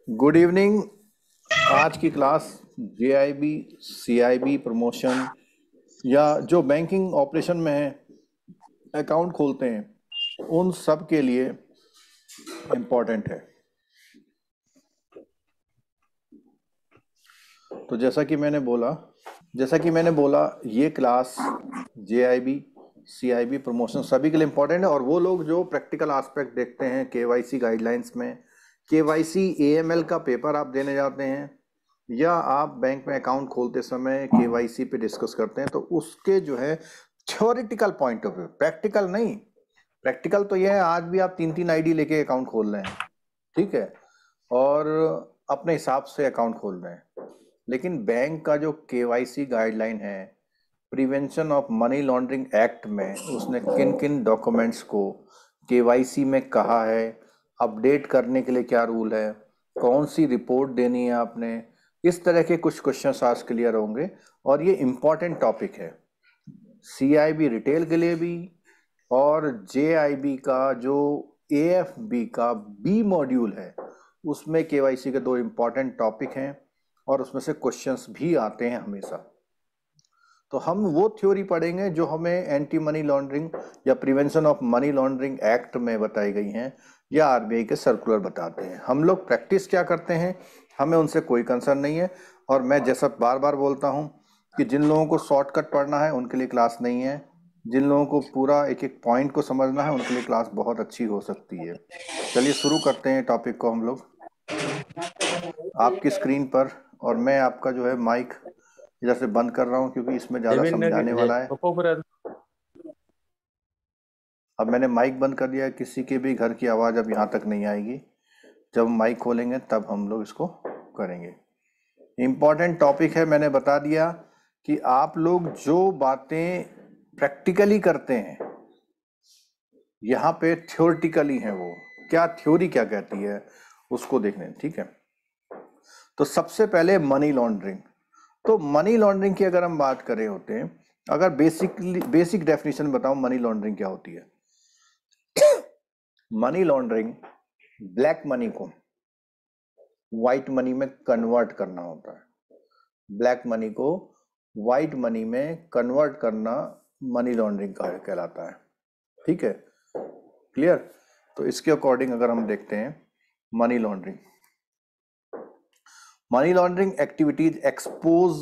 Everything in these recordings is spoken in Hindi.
Good evening. आज की क्लास जेआईबी सीआईबी प्रमोशन या जो बैंकिंग ऑपरेशन में है, अकाउंट खोलते हैं, उन सब के लिए इम्पोर्टेंट है। तो जैसा कि मैंने बोला ये क्लास जेआईबी सीआईबी प्रमोशन सभी के लिए इम्पोर्टेंट है। और वो लोग जो प्रैक्टिकल एस्पेक्ट देखते हैं केवाईसी गाइडलाइंस में, केवाईसी एएमएल का पेपर आप देने जाते हैं या आप बैंक में अकाउंट खोलते समय केवाईसी पे डिस्कस करते हैं, तो उसके जो है theoretical point of view, practical नहीं। प्रैक्टिकल तो यह है आज भी आप 3-3 आईडी लेके अकाउंट खोल रहे हैं, ठीक है, और अपने हिसाब से अकाउंट खोल रहे हैं। लेकिन बैंक का जो केवाईसी गाइडलाइन है prevention of money laundering act में, उसने किन किन डॉक्यूमेंट्स को केवाईसी में कहा है, अपडेट करने के लिए क्या रूल है, कौन सी रिपोर्ट देनी है आपने, इस तरह के कुछ क्वेश्चन आज क्लियर होंगे। और ये इम्पॉर्टेंट टॉपिक है सीआईबी रिटेल के लिए भी, और जेआईबी का जो एएफबी का बी मॉड्यूल है उसमें केवाईसी के दो इम्पॉर्टेंट टॉपिक हैं और उसमें से क्वेश्चंस भी आते हैं हमेशा। तो हम वो थ्योरी पढ़ेंगे जो हमें एंटी मनी लॉन्ड्रिंग या prevention of money laundering act में बताई गई हैं या आरबीआई के सर्कुलर बताते हैं। हम लोग प्रैक्टिस क्या करते हैं हमें उनसे कोई कंसर्न नहीं है। और मैं जैसा बार बार बोलता हूँ कि जिन लोगों को शॉर्टकट पढ़ना है उनके लिए क्लास नहीं है, जिन लोगों को पूरा एक एक पॉइंट को समझना है उनके लिए क्लास बहुत अच्छी हो सकती है। चलिए शुरू करते हैं टॉपिक को हम लोग। आपकी स्क्रीन पर, और मैं आपका जो है माइक इधर से बंद कर रहा हूँ क्योंकि इसमें ज़्यादा समझाने वाला है। अब मैंने माइक बंद कर दिया है, किसी के भी घर की आवाज़ अब यहाँ तक नहीं आएगी। जब माइक खोलेंगे तब हम लोग इसको करेंगे। इम्पॉर्टेंट टॉपिक है, मैंने बता दिया कि आप लोग जो बातें प्रैक्टिकली करते हैं यहाँ पे थ्योरेटिकली हैं, वो क्या थ्योरी क्या कहती है उसको देखने, ठीक है। तो सबसे पहले मनी लॉन्ड्रिंग। तो मनी लॉन्ड्रिंग की अगर हम बात करें होते हैं, अगर बेसिक डेफिनेशन बताऊं मनी लॉन्ड्रिंग क्या होती है। मनी लॉन्ड्रिंग ब्लैक मनी को व्हाइट मनी में कन्वर्ट करना होता है। ब्लैक मनी को व्हाइट मनी में कन्वर्ट करना मनी लॉन्ड्रिंग का कहलाता है, ठीक है, क्लियर। तो इसके अकॉर्डिंग अगर हम देखते हैं money laundering activities expose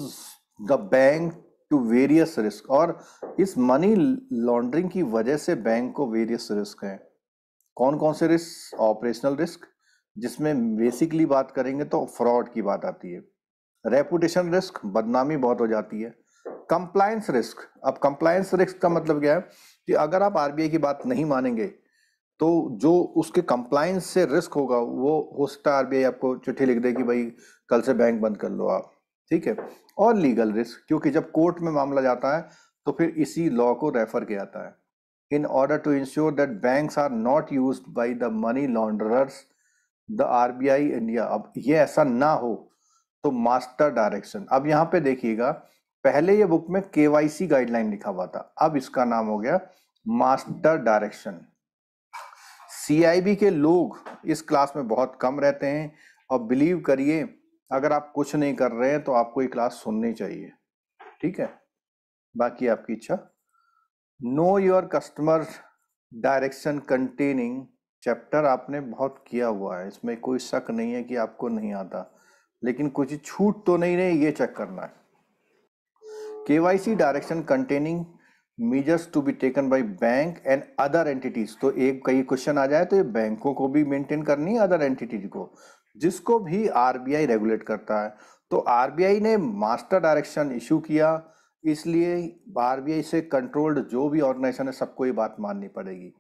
the bank to various risk. और इस मनी लॉन्ड्रिंग की वजह से बैंक को वेरियस रिस्क हैं। कौन कौन से रिस्क? ऑपरेशनल रिस्क, जिसमें बेसिकली बात करेंगे तो फ्रॉड की बात आती है। रेपुटेशन रिस्क, बदनामी बहुत हो जाती है। कंप्लायंस रिस्क, अब कंप्लायंस रिस्क का मतलब क्या है कि अगर आप आरबीआई की बात नहीं मानेंगे तो जो उसके कंप्लायंस से रिस्क होगा वो हो सकता है आरबीआई आपको चिट्ठी लिख दे कि भाई कल से बैंक बंद कर लो आप, ठीक है। और लीगल रिस्क, क्योंकि जब कोर्ट में मामला जाता है तो फिर इसी लॉ को रेफर किया जाता है। In order to ensure that banks are not used by the money launderers the RBI India. अब ये ऐसा ना हो तो मास्टर डायरेक्शन। अब यहाँ पे देखिएगा, पहले ये बुक में केवाईसी गाइडलाइन लिखा हुआ था, अब इसका नाम हो गया मास्टर डायरेक्शन। सीआईबी के लोग इस क्लास में बहुत कम रहते हैं और बिलीव करिए अगर आप कुछ नहीं कर रहे हैं तो आपको ये क्लास सुननी चाहिए, ठीक है, बाकी आपकी इच्छा। Know your customer direction containing chapter आपने बहुत किया हुआ है, इसमें कोई शक नहीं है कि आपको नहीं आता, लेकिन कुछ छूट तो नहीं रहे ये चेक करना है। KYC direction containing measures to be taken by bank and other entities. तो एक कई क्वेश्चन आ जाए तो ये बैंकों को भी मेंटेन करनी है, अदर एंटिटीज को, जिसको भी आरबीआई रेगुलेट करता है। तो आरबीआई ने मास्टर डायरेक्शन इशू किया, इसलिए आरबीआई से कंट्रोल्ड जो भी ऑर्गेनाइजेशन है सबको ये बात माननी पड़ेगी।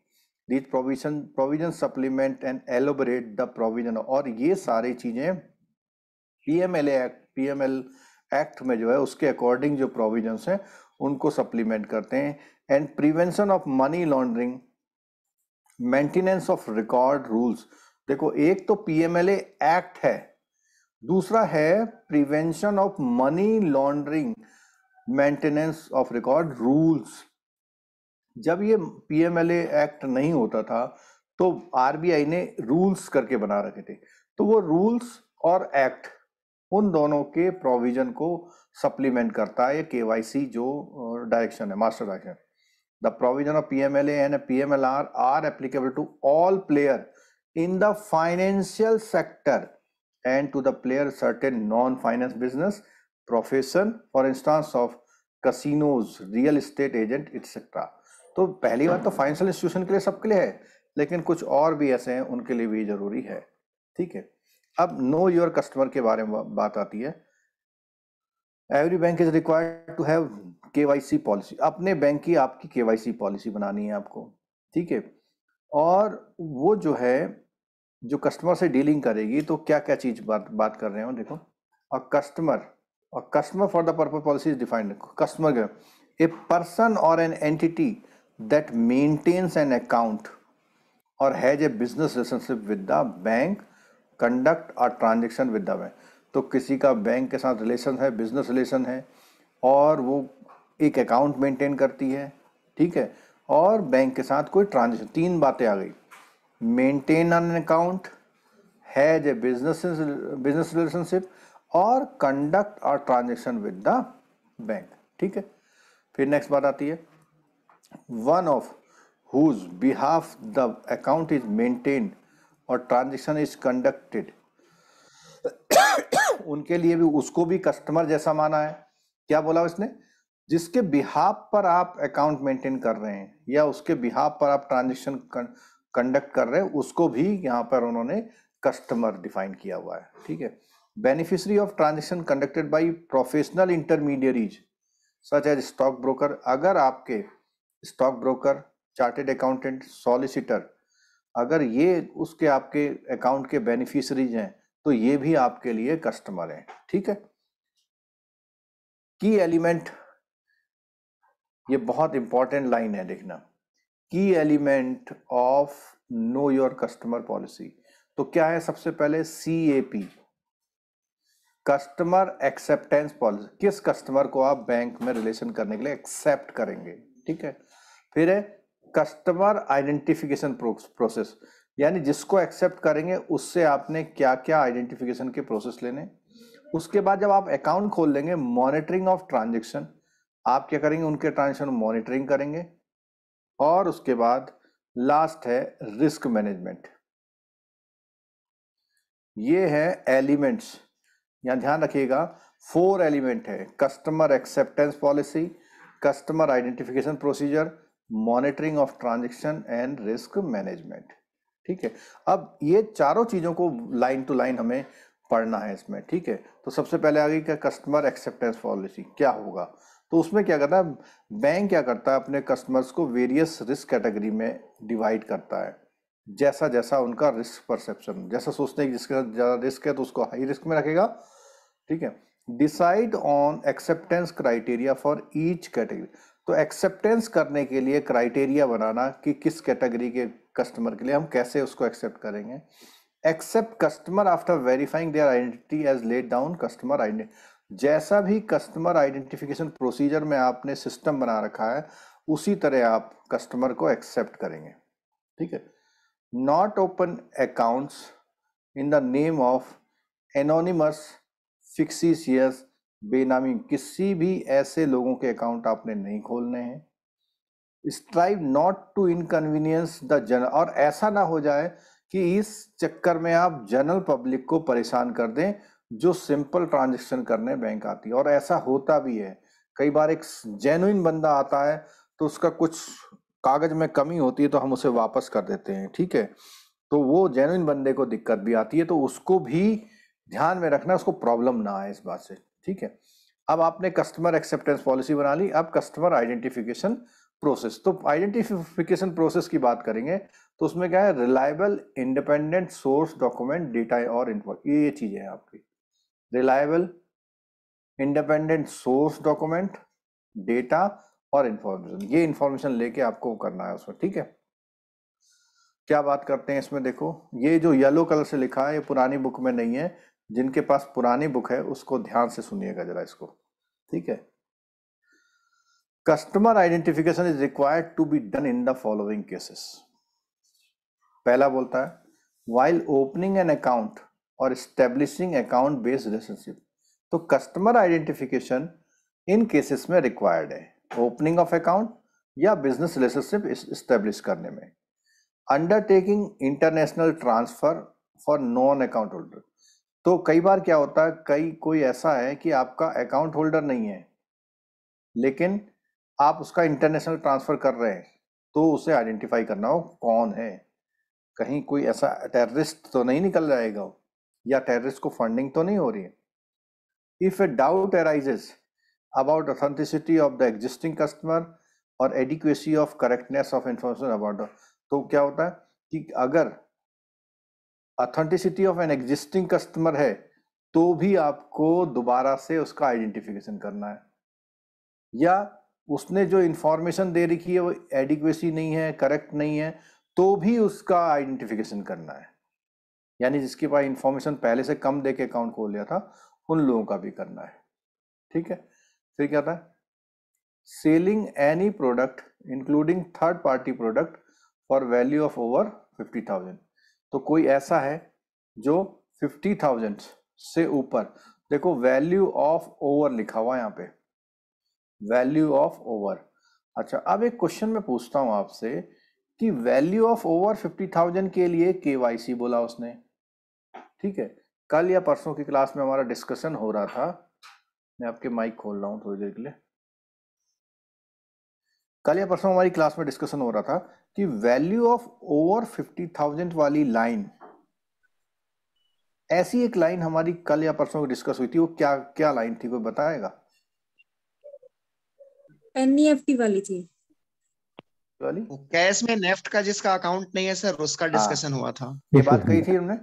These provision supplement and elaborate the provision. और ये सारी चीजें पीएमएल एक्ट में जो है उसके अकॉर्डिंग जो प्रोविजंस हैं उनको सप्लीमेंट करते हैं। And prevention of money laundering, maintenance of record rules. देखो एक तो पीएमएलए एक्ट है, दूसरा है prevention of money laundering maintenance of record rules. जब ये पीएमएलए एक्ट नहीं होता था तो आरबीआई ने रूल्स करके बना रखे थे, तो वो रूल्स और एक्ट उन दोनों के प्रोविजन को सप्लीमेंट करता है। ये केवाईसी जो डायरेक्शन है, master direction, the provision of PMLA and PMLR are applicable to all player in the financial sector and to the player certain non-finance business profession, for instance of casinos, real estate agent etc। तो पहली बात तो फाइनेंशियल इंस्टीट्यूशन के लिए सबके लिए है, लेकिन कुछ और भी ऐसे हैं उनके लिए भी जरूरी है। ठीक है, अब नो योर कस्टमर के बारे में बात आती है। Every bank is required to have KYC policy. अपने बैंक की आपकी केवाईसी पॉलिसी बनानी है आपको। ठीक है, और वो जो है जो कस्टमर से डीलिंग करेगी तो क्या क्या चीज बात कर रहे हो, देखो। Customer for the purpose policy is defined. Customer a person or an entity that maintains an account or has a business relationship with the bank conduct a transaction with the bank. तो किसी का बैंक के साथ रिलेशन है, बिजनेस रिलेशन है, और वो एक अकाउंट मेंटेन करती है। ठीक है, और बैंक के साथ कोई ट्रांजेक्शन, तीन बातें आ गई। Maintain an account, has a business relationship, और कंडक्ट और ट्रांजेक्शन विद द बैंक। ठीक है, फिर नेक्स्ट बात आती है one of whose behalf the account is maintain और ट्रांजेक्शन इज कंडक्टेड। उनके लिए भी, उसको भी कस्टमर जैसा माना है। क्या बोला उसने? जिसके बिहाफ पर आप अकाउंट मेंटेन कर रहे हैं या उसके बिहाफ पर आप ट्रांजेक्शन कंडक्ट कर रहे हैं, उसको भी यहाँ पर उन्होंने कस्टमर डिफाइन किया हुआ है। ठीक है, beneficiary of transaction conducted by professional intermediaries such as stock broker. अगर आपके stock broker, chartered accountant, solicitor, अगर ये उसके आपके अकाउंट के बेनिफिशियरीज हैं तो ये भी आपके लिए कस्टमर हैं। ठीक है, की एलिमेंट, ये बहुत इंपॉर्टेंट लाइन है, देखना। की element of know your customer policy, तो क्या है? सबसे पहले CAP, कस्टमर एक्सेप्टेंस पॉलिसी। किस कस्टमर को आप बैंक में रिलेशन करने के लिए एक्सेप्ट करेंगे। ठीक है, फिर है कस्टमर आइडेंटिफिकेशन प्रोसेस, यानी जिसको एक्सेप्ट करेंगे उससे आपने क्या क्या आइडेंटिफिकेशन के प्रोसेस लेने। उसके बाद जब आप अकाउंट खोल लेंगे, मॉनिटरिंग ऑफ ट्रांजेक्शन, आप क्या करेंगे? उनके ट्रांजेक्शन मॉनिटरिंग करेंगे। और उसके बाद लास्ट है रिस्क मैनेजमेंट। ये है एलिमेंट्स, यहां ध्यान रखिएगा 4 एलिमेंट है। Customer acceptance policy, customer identification procedure, monitoring of transaction and risk management. ठीक है, अब ये चारों चीजों को लाइन टू लाइन हमें पढ़ना है इसमें। ठीक है, तो सबसे पहले आ गई क्या? कस्टमर एक्सेप्टेंस पॉलिसी क्या होगा? तो उसमें क्या करता है बैंक? क्या करता है? अपने कस्टमर्स को वेरियस रिस्क कैटेगरी में डिवाइड करता है, जैसा जैसा उनका रिस्क परसेप्शन, जैसा सोचते हैं कि जिसके साथ ज़्यादा रिस्क है तो उसको हाई रिस्क में रखेगा। ठीक है, decide on acceptance criteria for each category. तो एक्सेप्टेंस करने के लिए क्राइटेरिया बनाना कि किस कैटेगरी के कस्टमर के लिए हम कैसे उसको एक्सेप्ट करेंगे। Accept customer after verifying their identity as laid down customer identity. जैसा भी कस्टमर आइडेंटिफिकेशन प्रोसीजर में आपने सिस्टम बना रखा है, उसी तरह आप कस्टमर को एक्सेप्ट करेंगे। ठीक है, not open accounts in the name of anonymous fictitious, बेनामी, किसी भी ऐसे लोगों के अकाउंट आपने नहीं खोलने हैं। Strive not to inconvenience the general, और ऐसा ना हो जाए कि इस चक्कर में आप जनरल पब्लिक को परेशान कर दें जो सिंपल ट्रांजेक्शन करने बैंक आती है। और ऐसा होता भी है कई बार, एक जेन्युइन बंदा आता है तो उसका कुछ कागज में कमी होती है तो हम उसे वापस कर देते हैं। ठीक है, तो वो जेन्युइन बंदे को दिक्कत भी आती है, तो उसको भी ध्यान में रखना, उसको प्रॉब्लम ना आए इस बात से। ठीक है, अब आपने कस्टमर एक्सेप्टेंस पॉलिसी बना ली, अब कस्टमर आइडेंटिफिकेशन प्रोसेस। तो आइडेंटिफिकेशन प्रोसेस की बात करेंगे तो उसमें क्या है? Reliable independent source document data और इन्फो, ये चीजें हैं आपकी। Reliable independent source document, data और इंफॉर्मेशन, ये इंफॉर्मेशन लेके आपको करना है उसमें। ठीक है, क्या बात करते हैं इसमें? देखो, ये जो येलो कलर से लिखा है ये पुरानी बुक में नहीं है। जिनके पास पुरानी बुक है उसको ध्यान से सुनिएगा जरा इसको। ठीक है, customer identification is required to be done in the following cases. पहला बोलता है while opening an account और establishing account based relationship। तो कस्टमर आइडेंटिफिकेशन इन केसेस में रिक्वायर्ड है, ओपनिंग ऑफ अकाउंट या बिजनेस रिलेशनशिप इस्टेब्लिश करने में। Undertaking international transfer for non account holder. तो कई बार क्या होता है, कोई ऐसा है कि आपका अकाउंट होल्डर नहीं है लेकिन आप उसका इंटरनेशनल ट्रांसफर कर रहे हैं, तो उसे आइडेंटिफाई करना हो कौन है। कहीं कोई ऐसा टेररिस्ट तो नहीं निकल जाएगा या टेररिस्ट को फंडिंग तो नहीं हो रही है। If a doubt arises about authenticity of the existing customer or adequacy of correctness of information about the, तो क्या होता है कि अगर authenticity of an existing customer है तो भी आपको दोबारा से उसका आइडेंटिफिकेशन करना है, या उसने जो इंफॉर्मेशन दे रखी है वो एडिक्वेसी नहीं है, करेक्ट नहीं है, तो भी उसका आइडेंटिफिकेशन करना है। यानी जिसके पास इंफॉर्मेशन पहले से कम दे के अकाउंट खोल लिया था उन लोगों का भी करना है। ठीक है, फिर क्या था, selling any product including third party product for value of over 50,000। तो कोई ऐसा है जो 50,000 से ऊपर, देखो वैल्यू ऑफ ओवर लिखा हुआ है यहाँ पे, वैल्यू ऑफ ओवर। अच्छा, अब एक क्वेश्चन मैं पूछता हूं आपसे कि वैल्यू ऑफ ओवर 50,000 के लिए केवाईसी बोला उसने। ठीक है, कल या परसों की क्लास में हमारा डिस्कशन हो रहा था, मैं आपके माइक खोल रहा हूं थोड़ी देर के लिए। कल या परसों हमारी क्लास में डिस्कशन हो रहा था कि वैल्यू ऑफ ओवर 50,000 वाली लाइन, ऐसी एक लाइन हमारी कल या परसों डिस्कस हुई थी, वो क्या क्या लाइन थी, कोई बताएगा? एनईएफटी वाली थी वाली कैश में नेफ्ट का जिसका अकाउंट नहीं है सर, उसका डिस्कशन हुआ था। ये बात कही थी हमने।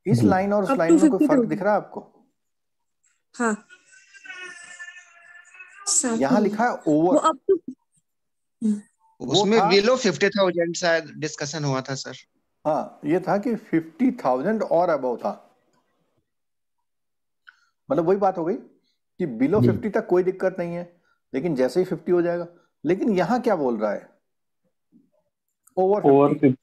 इस लाइन और उस लाइन में कोई फर्क दिख रहा है आपको? हाँ, यहाँ लिखा है ओवर, वो अप टू, उसमें बिलो 50,000 शायद डिस्कशन हुआ था सर। हाँ, ये था कि 50,000 और अबव था, मतलब वही बात हो गई कि बिलो 50 तक कोई दिक्कत नहीं है, लेकिन जैसे ही 50 हो जाएगा। लेकिन यहाँ क्या बोल रहा है, ओवर 50।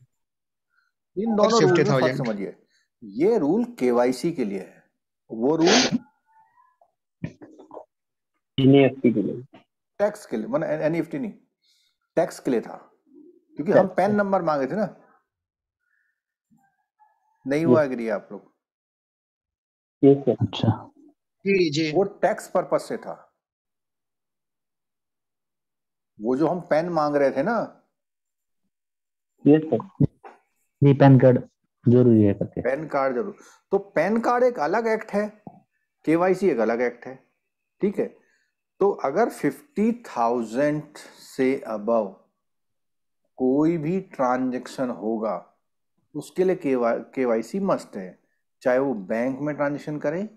इन दोनों रूल में फर्क समझिए, ये रूल केवाईसी के लिए है, वो रूल एनईएफटी के लिए, टैक्स के लिए, मतलब एनईएफटी नहीं, टैक्स के लिए था, क्योंकि हम पैन नंबर मांगे थे ना। नहीं हुआ एग्री आप लोग? अच्छा जी, वो टैक्स पर्पस से था, वो जो हम पैन मांग रहे थे ना। यस सर, जी पैन कार्ड जरूरी है करके। पैन कार्ड जरूर, तो पैन कार्ड एक अलग एक्ट है, केवाईसी एक अलग एक्ट है। ठीक है, तो अगर 50,000 से अबव कोई भी ट्रांजैक्शन होगा उसके लिए केवाईसी मस्ट है, चाहे वो बैंक में ट्रांजैक्शन करे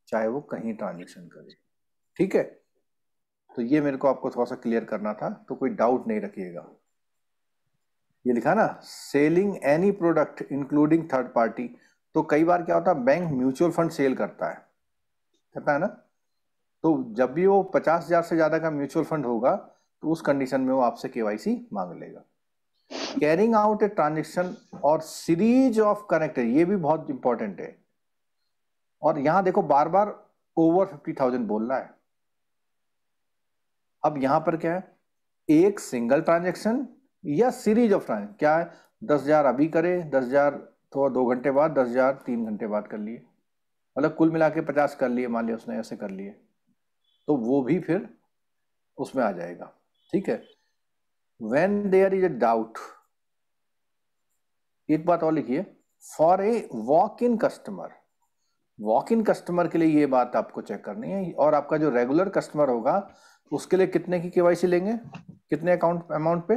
चाहे वो कहीं ट्रांजैक्शन करे। ठीक है, तो ये मेरे को आपको थोड़ा सा क्लियर करना था, तो कोई डाउट नहीं रखिएगा। ये लिखा ना, selling any product including third party. तो कई बार क्या होता है, बैंक म्यूचुअल फंड सेल करता है ना, तो जब भी वो 50,000 से ज्यादा का म्यूचुअल फंड होगा तो उस कंडीशन में वो आपसे केवाईसी मांग लेगा। कैरिंग आउट ए ट्रांजेक्शन और सीरीज ऑफ कनेक्ट, ये भी बहुत इंपॉर्टेंट है। और यहां देखो बार बार ओवर 50,000 बोल रहा है। अब यहां पर क्या है, एक सिंगल ट्रांजेक्शन या सीरीज ऑफ ट्रांजेक्शन। क्या है, 10,000 अभी करे, 10,000 थोड़ा 2 घंटे बाद, 10,000 3 घंटे बाद कर लिए, मतलब कुल मिला के 50 कर लिए, मान लिया उसने ऐसे कर लिए, तो वो भी फिर उसमें आ जाएगा। ठीक है, when there is a doubt, एक बात और लिखिए, for a walk in customer, walk in customer के लिए ये बात आपको चेक करनी है। और आपका जो रेगुलर कस्टमर होगा उसके लिए कितने की केवाईसी लेंगे, कितने अमाउंट पे?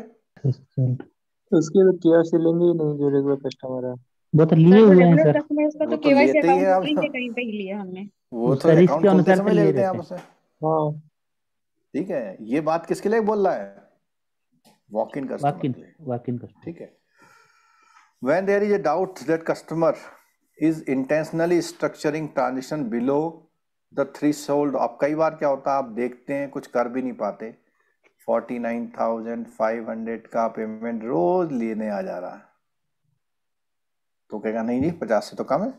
उसके लिए केवाईसी लेंगे ही नहीं, जो रेगुलर कस्टमर है वो तो लिए हुए हैं सर, कस्टमर्स का वो तो तो केवाईसी लेते ही है अकाउंट आप, ओपनिंग के टाइम पे ही लिया हमने, वो तो सर अकाउंट इसके खोलते अनुसार समय तो ले लिए लेते हैं आप रहते उसे। हाँ ठीक है, ये बात किसके लिए बोल रहा है, वॉक इन कस्टमर के लिए। Walk in customer. ठीक है, when there is a doubt that customer is intentionally structuring transaction below the threshold। अब कई बार क्या होता है, आप देखते हैं कुछ कर भी नहीं पाते, 49,500 का पेमेंट रोज लेने आ जा रहा है, तो कहेगा नहीं जी 50 से तो कम है,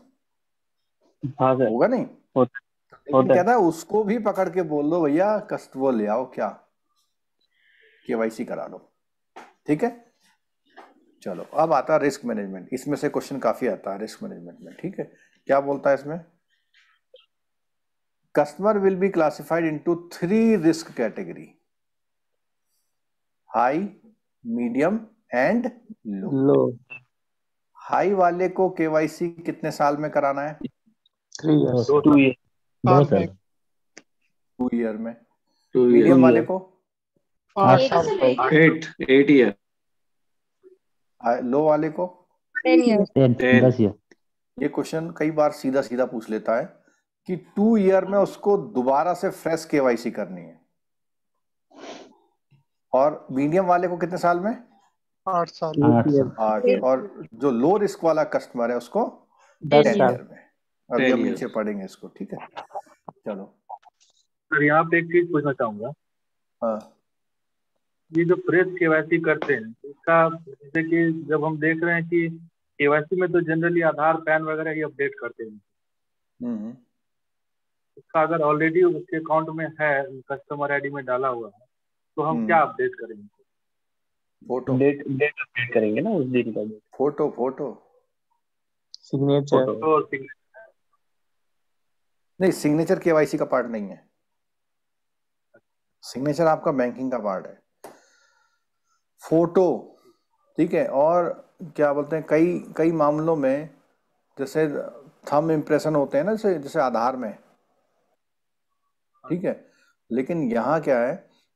हाँ सर होगा नहीं। होता लेकिन होता है कहता है उसको भी पकड़ के बोल दो भैया कस्ट वो ले आओ, क्या केवाईसी करा लो, ठीक है। चलो अब आता है रिस्क मैनेजमेंट, इसमें से क्वेश्चन काफी आता है रिस्क मैनेजमेंट में, ठीक है। क्या बोलता है इसमें, customer will be classified into 3 risk category, high, medium and low. Low high वाले को केवाईसी कितने साल में कराना है, 3 2 years साल 2 years 2 साल 2 ईयर में। 2 years मीडियम 2 वाले years को 8 एक साल 8 year लो वाले को 10 years 10 10 ईयर। ये क्वेश्चन कई बार सीधा सीधा पूछ लेता है कि 2 ईयर में उसको दोबारा से फ्रेश केवाईसी करनी है, और मीडियम वाले को कितने साल में 8 साल 8, और जो लो रिस्क वाला कस्टमर है उसको 10 10 साल ईयर में। अभी 10 हम years। नीचे पढ़ेंगे इसको, ठीक है। चलो सर यहाँ पे एक चीज पूछना चाहूंगा, हाँ ये जो फ्रेश केवाईसी करते हैं इसका, जैसे कि जब हम देख रहे हैं कि केवाईसी में तो जनरली आधार पैन वगैरह ही अपडेट करते हैं, हम्म इसका अगर ऑलरेडी उसके अकाउंट में है, कस्टमर आईडी में डाला हुआ है, तो हम क्या अपडेट करेंगे? फोटो डेट अपडेट करेंगे ना उस दिन का फोटो फोटो सिग्नेचर तो नहीं, सिग्नेचर केवाईसी का पार्ट नहीं है, सिग्नेचर आपका बैंकिंग का पार्ट है। फोटो, ठीक है। और क्या बोलते हैं, कई कई मामलों में जैसे थंब इम्प्रेशन होते हैं ना, जैसे जैसे आधार में, ठीक है। लेकिन यहाँ क्या है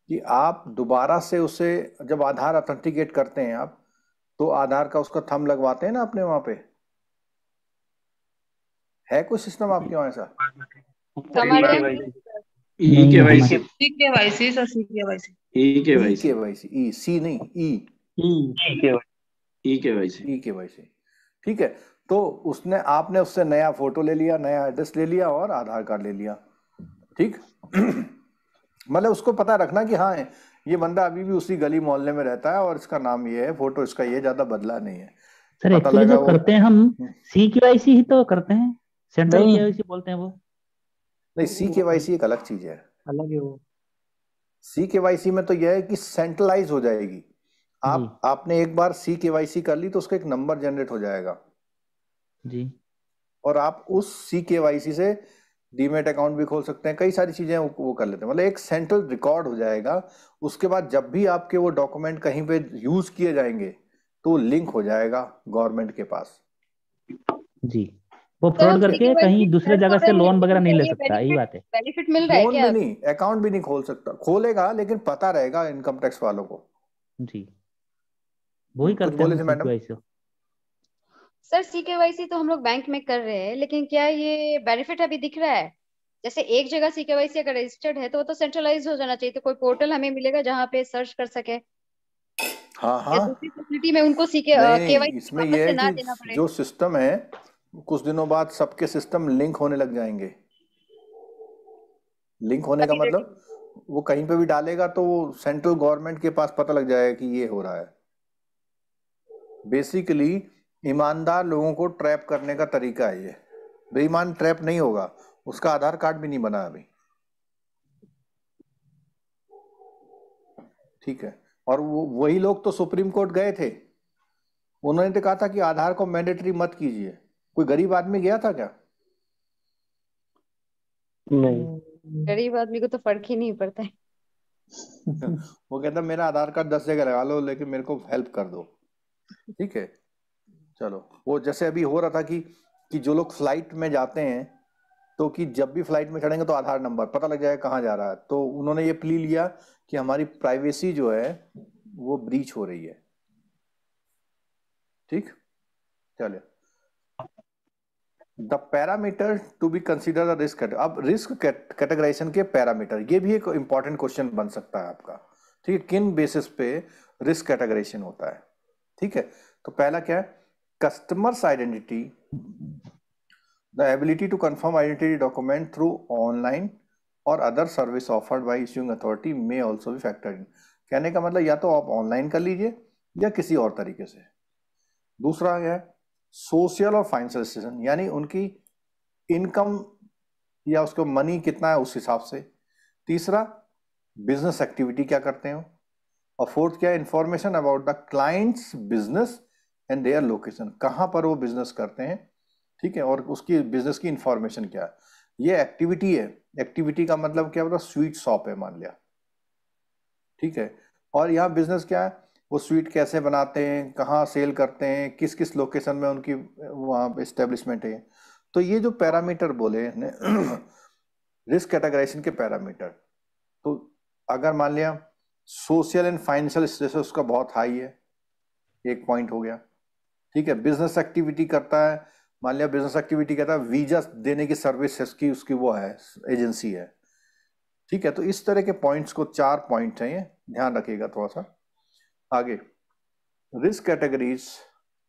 कि आप दोबारा से उसे जब आधार ऑथेंटिकेट करते हैं आप, तो आधार का उसका थंब लगवाते हैं ना अपने वहां पे, है कोई सिस्टम आपके वहां ऐसा? हमारे e KYC KYC sir KYC e KYC KYC, e C नहीं, ई केवाईसी ई केवाईसी, ठीक है। तो उसने आपने उससे नया फोटो ले लिया, नया एड्रेस ले लिया और आधार कार्ड ले लिया, ठीक। मतलब उसको पता रखना कि हाँ ये बंदा अभी भी उसी गली मोहल्ले में रहता है और इसका नाम ये है, फोटो इसका ये, ज्यादा बदला नहीं है। सर पता एक्चुअली लगा जो वो करते हैं हम सी केवाईसी ही तो करते हैं, सेंट्रल नहीं। केवाईसी बोलते हैं वो। नहीं, सी केवाईसी एक अलग चीज है। अलग है वो। सी केवाईसी में तो यह है कि सेंट्रलाइज हो जाएगी। आपने एक बार सी केवाईसी कर ली तो उसका एक नंबर जनरेट हो जाएगा जी, और आप उस सी केवाईसी से डीमेट अकाउंट भी खोल सकते हैं, कई सारी चीजें वो कर लेते हैं। मतलब एक सेंट्रल रिकॉर्ड हो जाएगा। उसके बाद जब भी आपके वो डॉक्यूमेंट कहीं पे यूज किए जाएंगे तो लिंक हो जाएगा गवर्नमेंट के पास। जी। वो फ्रॉड करके कहीं दूसरे जगह से लोन वगैरह नहीं ले सकता, यही बात है। बेनिफिट मिल रहा है लोन क्या? भी नहीं, अकाउंट भी नहीं खोल सकता, खोलेगा लेकिन पता रहेगा इनकम टैक्स वालों को। जी, वो ही कुछ करते बोले हैं थे हम मैडम? केवाईसी। सर सीकेवाईसी तो हम लोग बैंक में कर रहे हैं, लेकिन क्या ये बेनिफिट अभी दिख रहा है? जैसे एक जगह सीकेवाईसी अगर रजिस्टर्ड है तो वो तो सेंट्रलाइज हो जाना चाहिए, तो कोई पोर्टल हमें मिलेगा जहाँ पे सर्च कर सके, हाँ या हाँ, दूसरी फैसिलिटी में उनको नहीं केवाईसी इसमें वापस यह से है ना देना कि पड़े। जो सिस्टम है कुछ दिनों बाद सबके सिस्टम लिंक होने लग जाएंगे। लिंक होने का मतलब वो कहीं पे भी डालेगा तो वो सेंट्रल गवर्नमेंट के पास पता लग जाएगा कि ये हो रहा है। बेसिकली ईमानदार लोगों को ट्रैप करने का तरीका है ये। बेईमान ट्रैप नहीं होगा, उसका आधार कार्ड भी नहीं बना अभी, ठीक है। और वो वही लोग तो सुप्रीम कोर्ट गए थे, उन्होंने तो कहा था कि आधार को मैंडेटरी मत कीजिए। कोई गरीब आदमी गया था क्या? नहीं। गरीब आदमी को तो फर्क ही नहीं पड़ता है। वो कहता मेरा आधार कार्ड 10 जगह लगा लो लेकिन मेरे को हेल्प कर दो, ठीक है। चलो, वो जैसे अभी हो रहा था कि जो लोग फ्लाइट में जाते हैं तो कि जब भी फ्लाइट में चढ़ेंगे तो आधार नंबर पता लग जाएगा कहाँ जा रहा है, तो उन्होंने ये प्ली लिया कि हमारी प्राइवेसी जो है वो ब्रीच हो रही है, ठीक। चलिए, the parameter to be consider the risk. अब रिस्क कैटेगराइजेशन के पैरामीटर, ये भी एक इंपॉर्टेंट क्वेश्चन बन सकता है आपका, ठीक है। किन बेसिस पे रिस्क कैटेगराइजेशन होता है, ठीक है। तो पहला क्या है, customers identity, the ability to confirm identity document through online or other service offered by issuing authority may also be factored in. कहने का मतलब या तो आप ऑनलाइन कर लीजिए या किसी और तरीके से। दूसरा है सोशल और फाइनेंशियल स्टेटस, यानी उनकी इनकम या उसको मनी कितना है उस हिसाब से। तीसरा बिजनेस एक्टिविटी क्या करते हो, और फोर्थ क्या है information about the clients business and their location, कहाँ पर वो बिजनेस करते हैं, ठीक है, और उसकी बिजनेस की इंफॉर्मेशन क्या है। ये एक्टिविटी है। एक्टिविटी का मतलब क्या होता है, स्वीट शॉप है मान लिया, ठीक है, और यहाँ बिजनेस क्या है, वो स्वीट कैसे बनाते हैं, कहाँ सेल करते हैं, किस किस लोकेशन में उनकी वहाँ एस्टेब्लिशमेंट है। तो ये जो पैरामीटर बोले रिस्क कैटेगराइजेशन के पैरामीटर, तो अगर मान लिया सोशल एंड फाइनेंशियल स्टेटस उसका बहुत हाई है, एक पॉइंट हो गया, ठीक है। बिजनेस एक्टिविटी करता है, मान लिया बिजनेस एक्टिविटी करता है, वीजा देने की सर्विस की उसकी वो है, एजेंसी है, ठीक है। तो इस तरह के पॉइंट्स को 4 पॉइंट हैं, ये ध्यान रखिएगा थोड़ा सा। आगे risk categories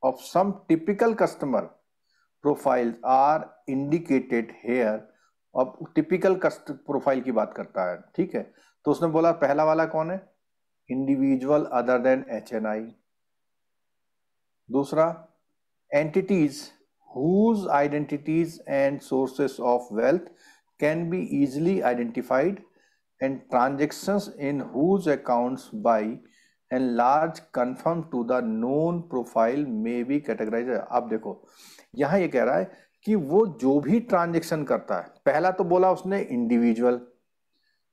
of some typical customer profile are indicated here. अब टिपिकल प्रोफाइल की बात करता है, ठीक है। तो उसने बोला पहला वाला कौन है, इंडिविजुअल अदर देन HNI। दूसरा entities whose identities and sources of wealth can be easily identified and transactions in whose accounts by and large confirm to the known profile may be categorized। अब देखो यहाँ ये कह रहा है कि वो जो भी ट्रांजेक्शन करता है, पहला तो बोला उसने इंडिविजुअल,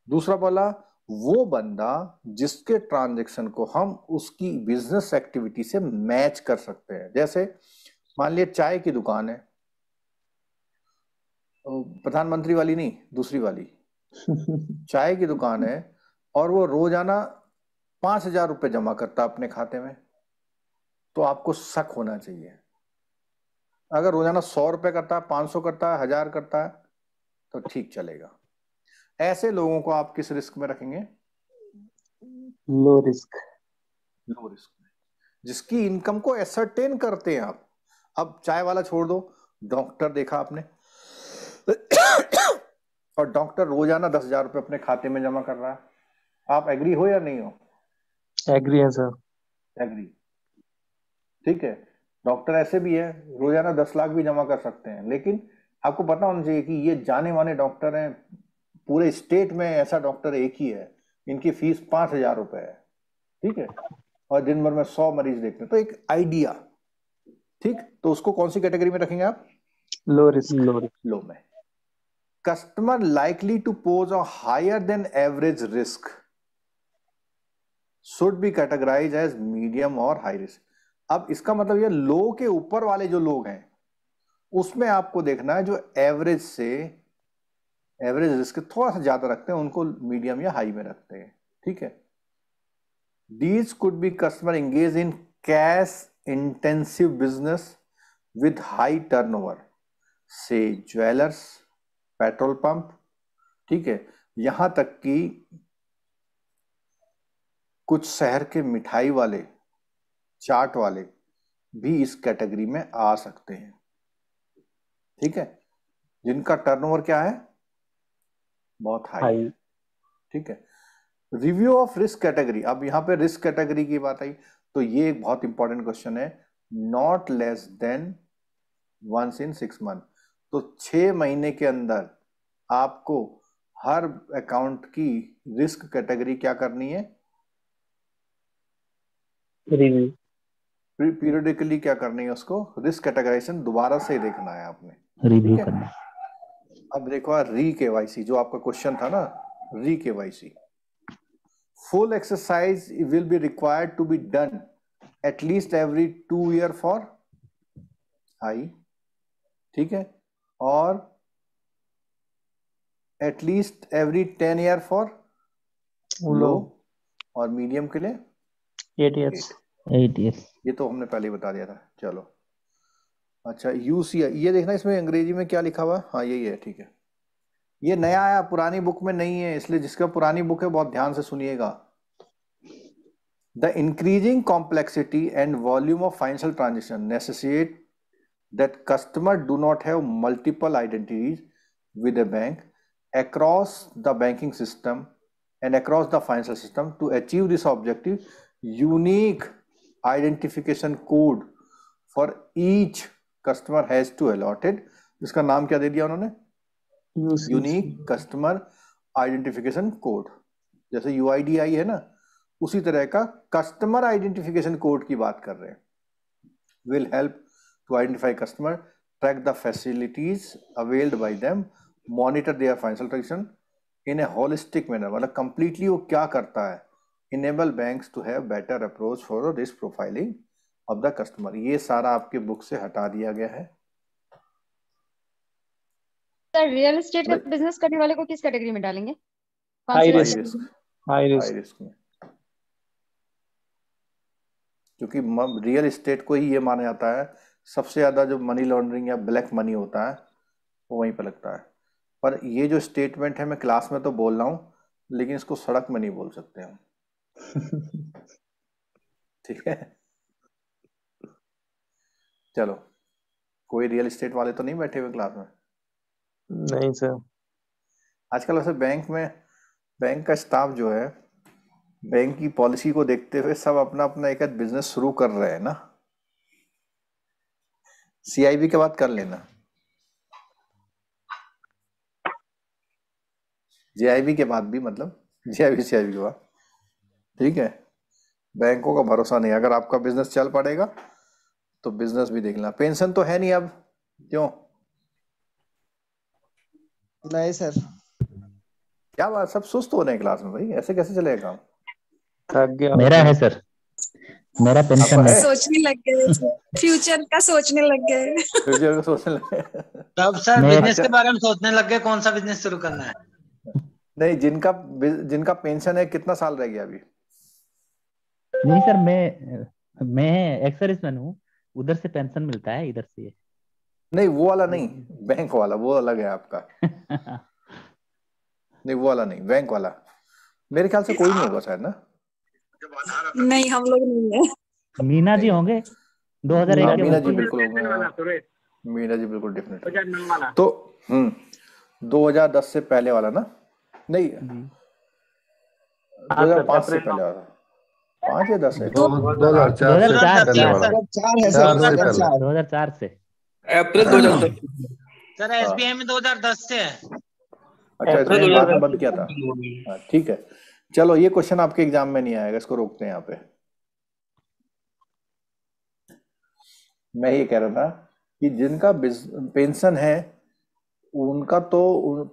दूसरा बोला वो बंदा जिसके ट्रांजेक्शन को हम उसकी बिजनेस एक्टिविटी से मैच कर सकते हैं। जैसे मान लिया चाय की दुकान है, प्रधानमंत्री वाली नहीं, दूसरी वाली चाय की दुकान है, और वो रोजाना 5,000 रुपये जमा करता अपने खाते में, तो आपको शक होना चाहिए। अगर रोजाना 100 रुपये करता है, 500 करता है, 1000 करता है, तो ठीक चलेगा। ऐसे लोगों को आप किस रिस्क में रखेंगे, लो रिस्क। लो रिस्क में, जिसकी इनकम को एसर्टेन करते हैं आप। अब चाय वाला छोड़ दो, डॉक्टर देखा आपने और डॉक्टर रोजाना 10,000 रुपये अपने खाते में जमा कर रहा है, आप एग्री हो या नहीं हो? एग्री है सर। एग्री, ठीक है। डॉक्टर ऐसे भी है रोजाना 10 लाख भी जमा कर सकते हैं, लेकिन आपको पता होना चाहिए कि ये जाने माने डॉक्टर हैं, पूरे स्टेट में ऐसा डॉक्टर एक ही है, इनकी फीस 5,000 रुपये है, ठीक है, और दिन भर में 100 मरीज देखते हैं। तो एक आइडिया, ठीक, तो उसको कौन सी कैटेगरी में रखेंगे आप, लो रिस्क। लो में। Customer likely to pose a higher than average risk should be categorise as medium or high risk. अब इसका मतलब ये लो के ऊपर वाले जो लोग हैं उसमें आपको देखना है जो एवरेज रिस्क थोड़ा सा ज्यादा रखते हैं उनको मीडियम या हाई में रखते हैं, ठीक है। These could be customer engaged in cash intensive business with high turnover, say jewellers, petrol pump, ठीक है, यहां तक कि कुछ शहर के मिठाई वाले, चाट वाले भी इस कैटेगरी में आ सकते हैं, ठीक है, जिनका टर्नओवर क्या है, बहुत हाई है, ठीक है। रिव्यू ऑफ रिस्क कैटेगरी, अब यहां पे रिस्क कैटेगरी की बात आई तो ये एक बहुत इंपॉर्टेंट क्वेश्चन है, not less than once in 6 month. तो 6 महीने के अंदर आपको हर अकाउंट की रिस्क कैटेगरी क्या करनी है, रिव्यू, पीरियडिकली क्या करनी है, उसको रिस्क कैटेगराइजेशन दोबारा से देखना है आपने, रिव्यू ठीक है। करना। अब देखो री केवाईसी जो आपका क्वेश्चन था ना, री KYC full exercise will be required to be done at least every 2 year for high, ठीक है, और at least every 10 year for low, और मीडियम के लिए 8 years। 8 years। ये तो हमने पहले ही बता दिया था। चलो अच्छा UCI, ये देखना इसमें अंग्रेजी में क्या लिखा हुआ है, हाँ यही है, ठीक है। ये नया आया, पुरानी बुक में नहीं है, इसलिए जिसका पुरानी बुक है बहुत ध्यान से सुनिएगा। The increasing complexity and volume of financial transaction necessitate that customer do not have multiple identities with a bank across the banking system and across the financial system. To achieve this objective, unique identification code for each customer has to allotted. इसका नाम क्या दे दिया उन्होंने? Unique customer identification code. जैसे UIDI है ना, उसी तरह का कस्टमर आइडेंटिफिकेशन कोड की बात कर रहे हैं। Will help to identify customer, track the facilities availed by them, monitor their financial transaction in a holistic manner. मतलब कंप्लीटली वो क्या करता है? Enable banks to have better approach for risk profiling of the customer. ये सारा आपके बुक से हटा दिया गया है। सर रियल एस्टेट का बिजनेस करने वाले को किस कैटेगरी में डालेंगे? कौन हाई सी risk, risk? High high risk. Risk में, क्योंकि रियल एस्टेट को ही ये माना जाता है सबसे ज्यादा जो मनी लॉन्ड्रिंग या ब्लैक मनी होता है वो वहीं पर लगता है। पर ये जो स्टेटमेंट है मैं क्लास में तो बोल रहा हूँ, लेकिन इसको सड़क में नहीं बोल सकते हम। ठीक है, चलो, कोई रियल एस्टेट वाले तो नहीं बैठे हुए क्लास में? नहीं सर। आजकल वैसे बैंक का स्टाफ जो है, बैंक की पॉलिसी को देखते हुए सब अपना अपना एक बिजनेस शुरू कर रहे हैं ना। CIB के बाद कर लेना, JIB के बाद भी, मतलब JIB CIB के बाद। ठीक है, बैंकों का भरोसा नहीं। अगर आपका बिजनेस चल पड़ेगा तो बिजनेस भी देख लेना। पेंशन तो है नहीं अब, क्यों? नहीं सर। क्या बात, सब सुस्त हो रहे हैं क्लास में भाई, ऐसे कैसे चलेगा काम? थक गया। मेरा है सर, मेरा पेंशन आपका है। है? सोचने लग गए, फ्यूचर का सोचने लग गए। फ्यूचर को सोचने लगे। तब सर मैं- बिजनेस के बारे में सोचने लग गए, कौन सा बिजनेस शुरू करना है। नहीं, जिनका पेंशन है, कितना साल रह गया अभी? नहीं सर, मैं एक्स सर्विसमैन हूँ, उधर से पेंशन मिलता है, इधर से। नहीं वो वाला नहीं, बैंक वाला, वो अलग है आपका। नहीं वो वाला नहीं, बैंक वाला मेरे ख्याल से कोई नहीं होगा शायद ना। नहीं हम लोग नहीं है। मीना जी होंगे 2001 हाँ, के मीना बाद। जी बिल्कुल होंगे, मीना जी बिल्कुल डेफिनेटली। तो 2010 से पहले वाला ना? नहीं, 2005 से पहले वाला। 5 या 10 है? 2004 से पहले वाला। 2004 से अप्रैल 2010। सर SBI में 2010 से है। अच्छा, इसमें बाद में बंद किया था। हाँ, ठीक है, चलो ये क्वेश्चन आपके एग्जाम में नहीं आएगा, इसको रोकते हैं यहाँ पे। मैं ये कह रहा था कि जिनका पेंशन है उनका तो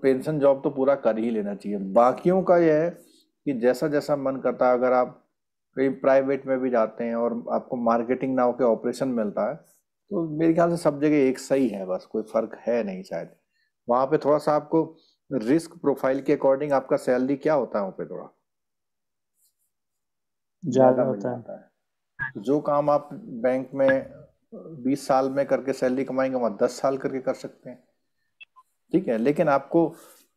पेंशन जॉब तो पूरा कर ही लेना चाहिए। बाकियों का यह है कि जैसा जैसा मन करता है, अगर आप कहीं प्राइवेट में भी जाते हैं और आपको मार्केटिंग नाव के ऑपरेशन मिलता है, तो मेरे ख्याल से सब जगह एक सही है, बस कोई फर्क है नहीं शायद। वहां पे थोड़ा सा आपको रिस्क प्रोफाइल के अकॉर्डिंग आपका सैलरी क्या होता है वहाँ पे थोड़ा ज्यादा मिल होता है। जाता है। जो काम आप बैंक में 20 साल में करके सैलरी कमाएंगे, वहाँ 10 साल करके कर सकते हैं। ठीक है, लेकिन आपको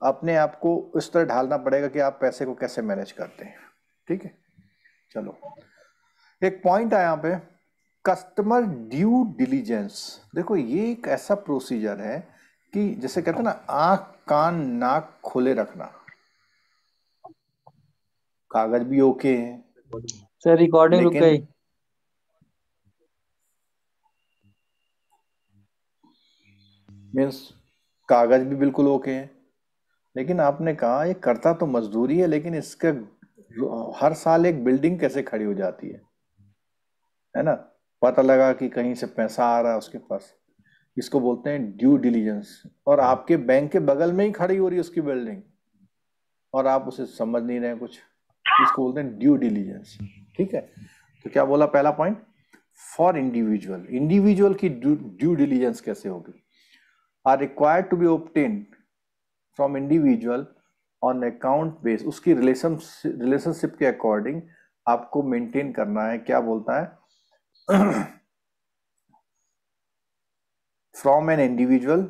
अपने आप को इस तरह ढालना पड़ेगा कि आप पैसे को कैसे मैनेज करते हैं। ठीक है, चलो एक पॉइंट है यहाँ पे, कस्टमर ड्यू डिलीजेंस। देखो ये एक ऐसा प्रोसीजर है कि जैसे कहते हैं ना, आंख कान नाक खोले रखना। कागज भी ओके है सर रिकॉर्डिंग रुक गई। मीन्स कागज भी बिल्कुल ओके है, लेकिन आपने कहा ये करता तो मजदूरी है, लेकिन इसका हर साल एक बिल्डिंग कैसे खड़ी हो जाती है ना? पता लगा कि कहीं से पैसा आ रहा है उसके पास, इसको बोलते हैं ड्यू डिलीजेंस। और आपके बैंक के बगल में ही खड़ी हो रही है उसकी बिल्डिंग और आप उसे समझ नहीं रहे कुछ, इसको बोलते हैं ड्यू डिलीजेंस। ठीक है, तो क्या बोला पहला पॉइंट? फॉर इंडिविजुअल की ड्यू डिलीजेंस कैसे होगी? Are required to be obtained from individual on account base. उसकी रिलेशनशिप के अकॉर्डिंग आपको मेंटेन करना है। क्या बोलता है? From an individual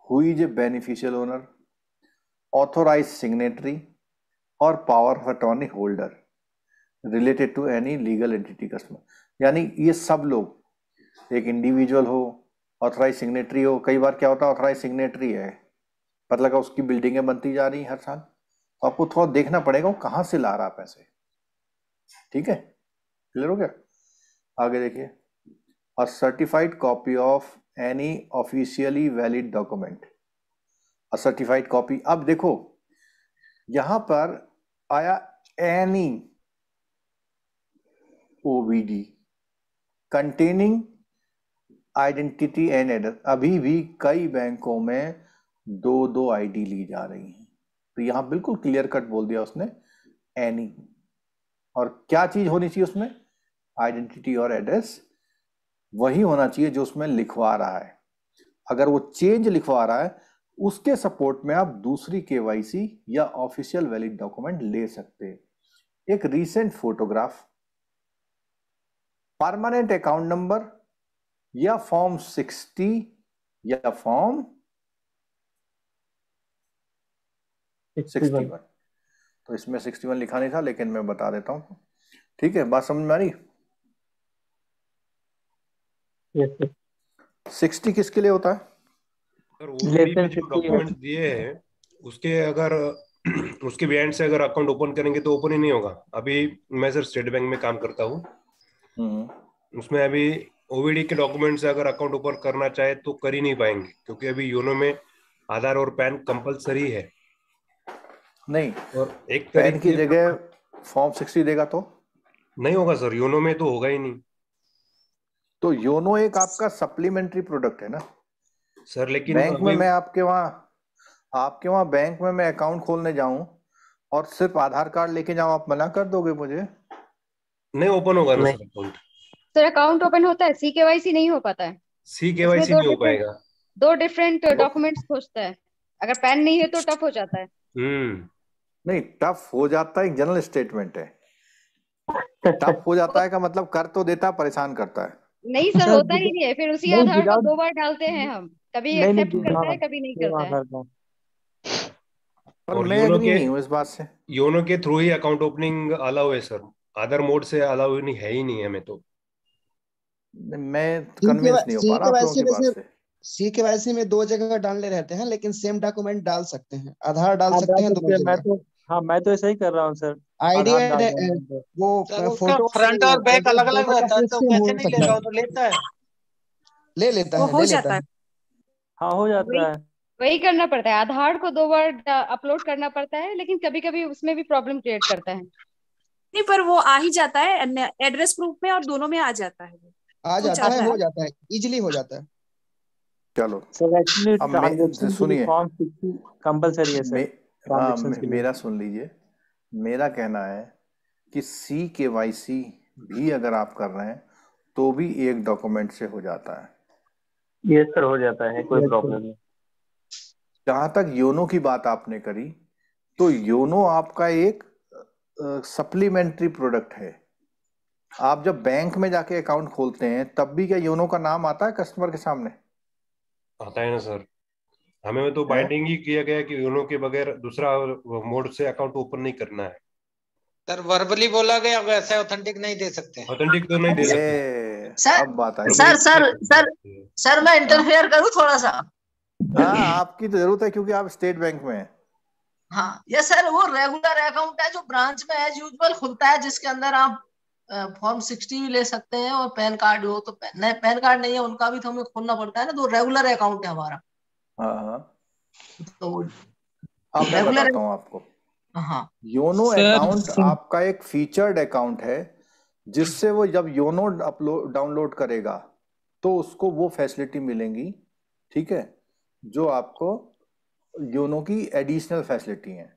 who is a beneficial owner, authorise signatory or power of attorney holder related to any legal entity customer. यानी ये सब लोग, एक इंडिविजुअल हो, ऑथराइज सिग्नेटरी हो। कई बार क्या होता है, ऑथराइज सिग्नेटरी है, पता लगा उसकी बिल्डिंगें बनती जा रही हैं हर साल, तो आपको थोड़ा देखना पड़ेगा वो कहाँ से ला रहा पैसे। ठीक है, क्लियर हो गया? आगे देखिए, a certified copy of any officially valid document, a certified copy. अब देखो यहां पर आया any OBD containing identity and address. अभी भी कई बैंकों में 2-2 आईडी ली जा रही हैं, तो यहां बिल्कुल क्लियर कट बोल दिया उसने एनी। और क्या चीज होनी चाहिए उसमें? आइडेंटिटी और एड्रेस वही होना चाहिए जो उसमें लिखवा रहा है। अगर वो चेंज लिखवा रहा है उसके सपोर्ट में आप दूसरी केवाईसी या ऑफिशियल वैलिड डॉक्यूमेंट ले सकते हैं। एक recent photograph, permanent account number या फॉर्म 60 या फॉर्म 61। तो इसमें 61 लिखा नहीं था लेकिन मैं बता देता हूं। ठीक है, बात समझ में आ रही? 60 किसके लिए होता है? सर ओबीडी में जो डॉक्यूमेंट्स दिए हैं उसके अगर उसके बिहाइंड से अगर अकाउंट ओपन करेंगे तो ओपन ही नहीं होगा। अभी मैं सर स्टेट बैंक में काम करता हूँ, उसमें अभी ओबीडी के डॉक्यूमेंट से अगर अकाउंट ओपन करना चाहे तो कर ही नहीं पाएंगे, क्योंकि अभी योनो में आधार और पैन कंपलसरी है। नहीं, और एक पैन की जगह फॉर्म 60 देगा तो नहीं होगा सर, योनो में तो होगा ही नहीं। तो योनो एक आपका सप्लीमेंट्री प्रोडक्ट है ना सर, लेकिन बैंक में मैं आपके वहाँ बैंक में मैं अकाउंट खोलने जाऊं और सिर्फ आधार कार्ड लेके जाऊं, आप मना कर दोगे मुझे? नहीं ओपन होगा ना sir account. Sir account open होता है, सी केवाईसी नहीं हो पाता है। सी केवाईसी नहीं हो पाएगा, 2 डिफरेंट डॉक्यूमेंट्स खोजता है। अगर पैन नहीं है तो टफ हो जाता है। नहीं, टफ हो जाता है, एक जनरल स्टेटमेंट है। टफ हो जाता है का मतलब कर तो देता, परेशान करता है। नहीं सर, होता ही नहीं है। फिर उसी आधार को 2 बार डालते हैं हम, कभी एक्सेप्ट करता है कभी नहीं करता है। और मैं एग्री नहीं हूँ इस बात से। योनो के थ्रू ही अकाउंट ओपनिंग अलाउ है सर, अदर मोड से अलाउ नहीं है ही नहीं हमें। तो मैं कन्विंस नहीं हो पा रहा आप लोगों की बात से। सी केवाईसी में 2 जगह डालने रहते हैं, लेकिन सेम डॉक्यूमेंट डाल सकते हैं, आधार डाल सकते हैं दोनों जगह। मैं तो ऐसा ही कर रहा हूँ सर। आईडी वो फोटो फ्रंट और बैक अलग अलग रहता है, तो कैसे नहीं लेगा? वो तो लेता है, ले लेता है, हो जाता है। हाँ हो जाता है। वही करना पड़ता है, आधार को 2 बार अपलोड करना पड़ता है, लेकिन कभी कभी उसमें भी प्रॉब्लम क्रिएट करता है। नहीं, पर वो आ ही जाता है एड्रेस प्रूफ में और दोनों में आ जाता है। आ जाता है, हो जाता है, इजीली हो जाता है। चलो सर एक्चुअली अब मैं सुनिए, फॉर्म 60 कंपलसरी है सर। मेरा सुन लीजिए। मेरा कहना है कि सी केवाईसी भी अगर आप कर रहे हैं तो भी एक डॉक्यूमेंट से हो जाता है। ये सर हो जाता है, कोई प्रॉब्लम नहीं। जहां तक योनो की बात आपने करी, तो योनो आपका एक सप्लीमेंट्री प्रोडक्ट है। आप जब बैंक में जाके अकाउंट खोलते हैं तब भी क्या योनो का नाम आता है कस्टमर के सामने? आता है ना सर, हमें तो बाइंडिंग ही किया गया कि योनो के बगैर दूसरा मोड से अकाउंट ओपन नहीं करना है। सर वर्बली बोला गया, वैसे ऑथेंटिक नहीं दे सकते। ऑथेंटिक तो नहीं दे सकते सर। अब बात आई। सर मैं इंटरफेयर करूं थोड़ा सा? हाँ, आपकी तो जरूरत है क्योंकि आप स्टेट बैंक में हैं। हाँ ये सर वो रेगुलर अकाउंट है जो ब्रांच में एज यूजुअल खुलता है, जिसके अंदर आप फॉर्म 60 भी ले सकते हैं और पैन कार्ड हो तो पैन कार्ड नहीं है उनका भी तो हमें खोलना पड़ता है ना। तो रेगुलर अकाउंट है हमारा। हाँ तो अब मैं बताता हूँ आपको। हाँ, योनो अकाउंट आपका एक फीचर्ड अकाउंट है, जिससे वो जब योनो डाउनलोड करेगा तो उसको वो फैसिलिटी मिलेंगी, ठीक है, जो आपको योनो की एडिशनल फैसिलिटी है।